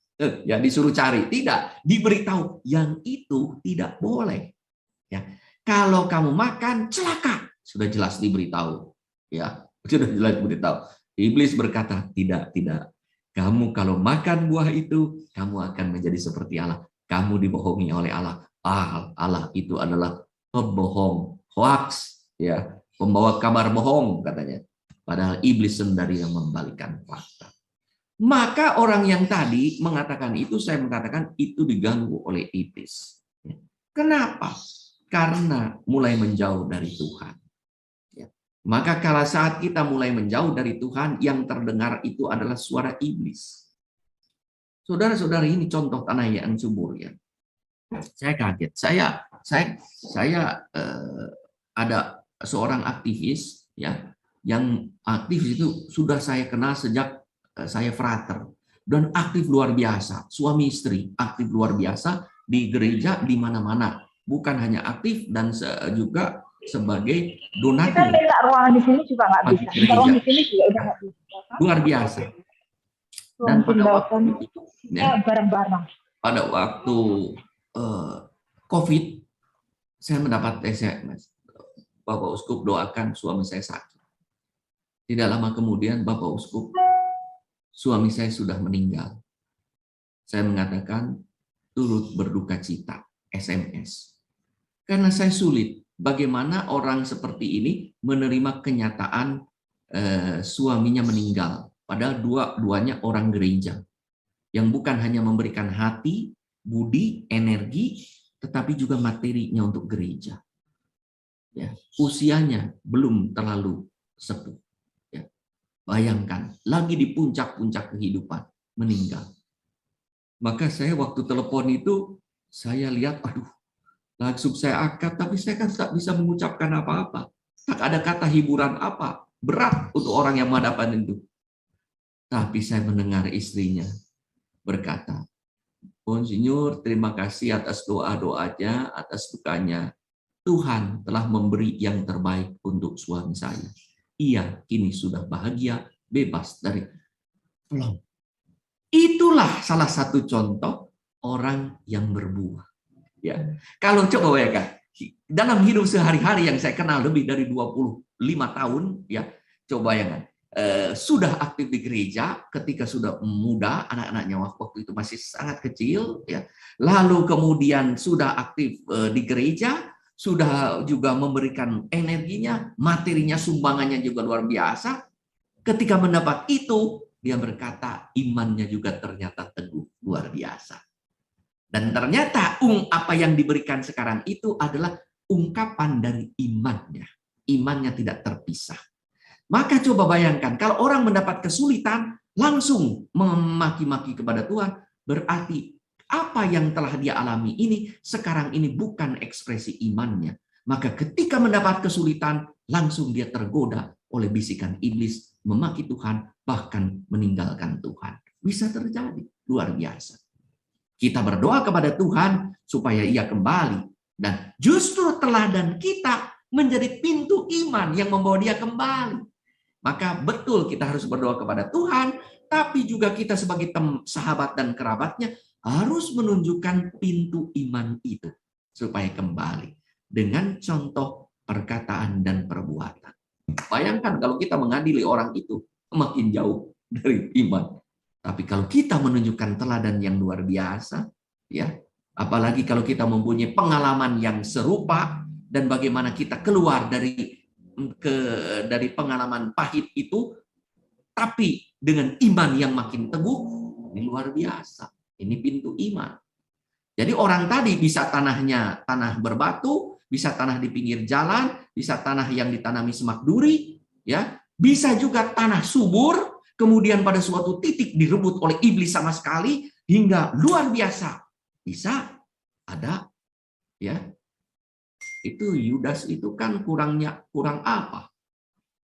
Ya, disuruh cari. Tidak, diberitahu yang itu tidak boleh. Ya, kalau kamu makan, celaka. Sudah jelas diberitahu. Ya, sudah jelas diberitahu. Iblis berkata, tidak. Kamu kalau makan buah itu, kamu akan menjadi seperti Allah. Kamu dibohongi oleh Allah. Allah itu adalah pembohong, hoax, ya, pembawa kabar bohong katanya. Padahal iblis sendiri yang membalikan fakta. Maka orang yang tadi mengatakan itu, saya mengatakan itu diganggu oleh iblis. Kenapa? Karena mulai menjauh dari Tuhan. Maka kalau saat kita mulai menjauh dari Tuhan, yang terdengar itu adalah suara iblis. Saudara-saudara, ini contoh tanah yang subur ya. Saya kaget. Saya ada seorang aktivis ya, yang aktivis itu sudah saya kenal sejak saya frater dan aktif luar biasa. Suami istri aktif luar biasa di gereja di mana-mana. Bukan hanya aktif dan juga sebagai donatur. Kita minta ruangan di sini juga nggak bisa. Ruangan di sini juga udah nggak bisa. Luar biasa. Dan pada waktu itu, ya, bareng-bareng. Pada waktu COVID, saya mendapat SMS. Bapak Uskup doakan suami saya sakit. Tidak lama kemudian Bapak Uskup, suami saya sudah meninggal. Saya mengatakan turut berduka cita, SMS. Karena saya sulit. Bagaimana orang seperti ini menerima kenyataan suaminya meninggal. Padahal dua-duanya orang gereja. Yang bukan hanya memberikan hati, budi, energi, tetapi juga materinya untuk gereja. Ya, usianya belum terlalu sepuh. Ya. Bayangkan, lagi di puncak-puncak kehidupan, meninggal. Maka saya waktu telepon itu, saya lihat, aduh, langsung saya angkat, tapi saya kan tak bisa mengucapkan apa-apa. Tak ada kata hiburan apa. Berat untuk orang yang menghadapan itu. Tapi saya mendengar istrinya berkata, Monsinyur, terima kasih atas doa-doanya, atas dukanya. Tuhan telah memberi yang terbaik untuk suami saya. Ia kini sudah bahagia, bebas dari pelong. Itulah salah satu contoh orang yang berbuah. Ya, kalau coba bayangkan dalam hidup sehari-hari yang saya kenal lebih dari 25 tahun, ya, coba bayangkan sudah aktif di gereja ketika sudah muda, anak-anaknya waktu itu masih sangat kecil, ya. Lalu kemudian sudah aktif di gereja, sudah juga memberikan energinya, materinya, sumbangannya juga luar biasa. Ketika mendapat itu, dia berkata imannya juga ternyata teguh, luar biasa. Dan ternyata apa yang diberikan sekarang itu adalah ungkapan dari imannya. Imannya tidak terpisah. Maka coba bayangkan, kalau orang mendapat kesulitan, langsung memaki-maki kepada Tuhan, berarti apa yang telah dia alami ini, sekarang ini bukan ekspresi imannya. Maka ketika mendapat kesulitan, langsung dia tergoda oleh bisikan iblis, memaki Tuhan, bahkan meninggalkan Tuhan. Bisa terjadi, luar biasa. Kita berdoa kepada Tuhan supaya ia kembali. Dan justru teladan kita menjadi pintu iman yang membawa dia kembali. Maka betul kita harus berdoa kepada Tuhan, tapi juga kita sebagai sahabat dan kerabatnya harus menunjukkan pintu iman itu supaya kembali dengan contoh perkataan dan perbuatan. Bayangkan kalau kita mengadili orang itu makin jauh dari iman. Tapi kalau kita menunjukkan teladan yang luar biasa, ya, apalagi kalau kita mempunyai pengalaman yang serupa dan bagaimana kita keluar dari pengalaman pahit itu, tapi dengan iman yang makin teguh, ini luar biasa. Ini pintu iman. Jadi orang tadi bisa tanahnya tanah berbatu, bisa tanah di pinggir jalan, bisa tanah yang ditanami semak duri, ya, bisa juga tanah subur. Kemudian pada suatu titik direbut oleh iblis sama sekali hingga luar biasa. Bisa ada, ya. Itu Yudas itu kan kurang apa?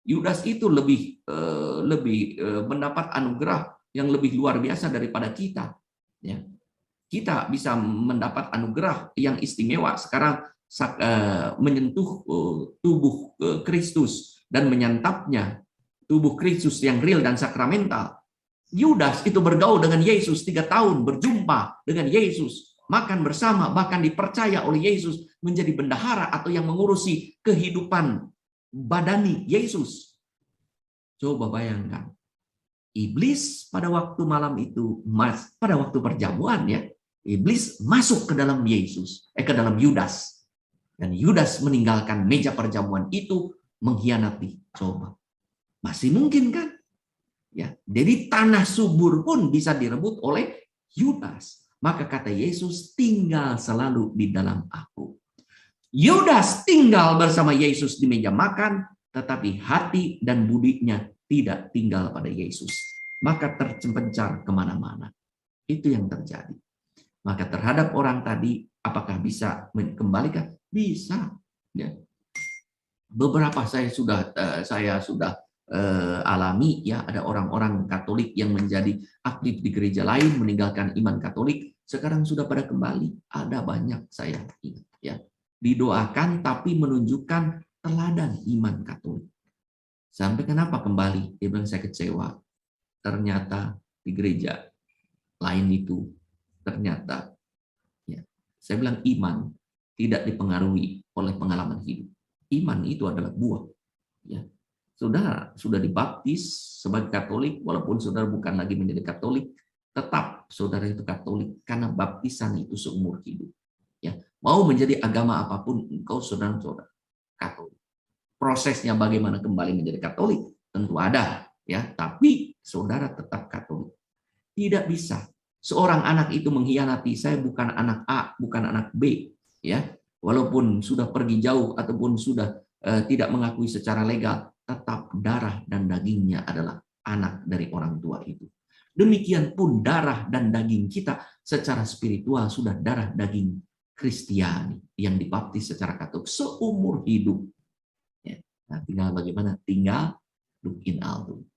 Yudas itu lebih mendapat anugerah yang lebih luar biasa daripada kita. Ya. Kita bisa mendapat anugerah yang istimewa. Sekarang menyentuh tubuh Kristus dan menyantapnya. Tubuh Kristus yang real dan sakramental. Yudas itu bergaul dengan Yesus 3 tahun, berjumpa dengan Yesus, makan bersama, bahkan dipercaya oleh Yesus menjadi bendahara atau yang mengurusi kehidupan badani Yesus. Coba bayangkan, iblis pada waktu malam itu, pada waktu perjamuan ya, iblis masuk ke dalam Yesus, ke dalam Yudas, dan Yudas meninggalkan meja perjamuan itu, mengkhianati. Coba. Masih mungkin kan? Ya, jadi tanah subur pun bisa direbut oleh Yudas. Maka kata Yesus, tinggal selalu di dalam aku. Yudas tinggal bersama Yesus di meja makan, tetapi hati dan budinya tidak tinggal pada Yesus. Maka terpencar kemana-mana. Itu yang terjadi. Maka terhadap orang tadi, apakah bisa kembalikan? Bisa. Ya. Beberapa saya sudah alami, ya, ada orang-orang Katolik yang menjadi aktif di gereja lain, meninggalkan iman Katolik, sekarang sudah pada kembali. Ada banyak saya ingat, ya, didoakan tapi menunjukkan teladan iman Katolik. Sampai kenapa kembali? Dia bilang saya kecewa. Ternyata di gereja lain itu ternyata, ya, saya bilang iman tidak dipengaruhi oleh pengalaman hidup. Iman itu adalah buah, ya. Saudara sudah dibaptis sebagai Katolik, walaupun saudara bukan lagi menjadi Katolik, tetap saudara itu Katolik karena baptisan itu seumur hidup. Ya, mau menjadi agama apapun, engkau saudara Katolik. Prosesnya bagaimana kembali menjadi Katolik tentu ada, ya. Tapi saudara tetap Katolik. Tidak bisa seorang anak itu mengkhianati, saya bukan anak A, bukan anak B, ya. Walaupun sudah pergi jauh ataupun sudah tidak mengakui secara legal, tetap darah dan dagingnya adalah anak dari orang tua itu. Demikian pun darah dan daging kita secara spiritual sudah darah daging Kristiani yang dibaptis secara Katolik seumur hidup. Ya. Nah, tinggal bagaimana? Tinggal look in alto.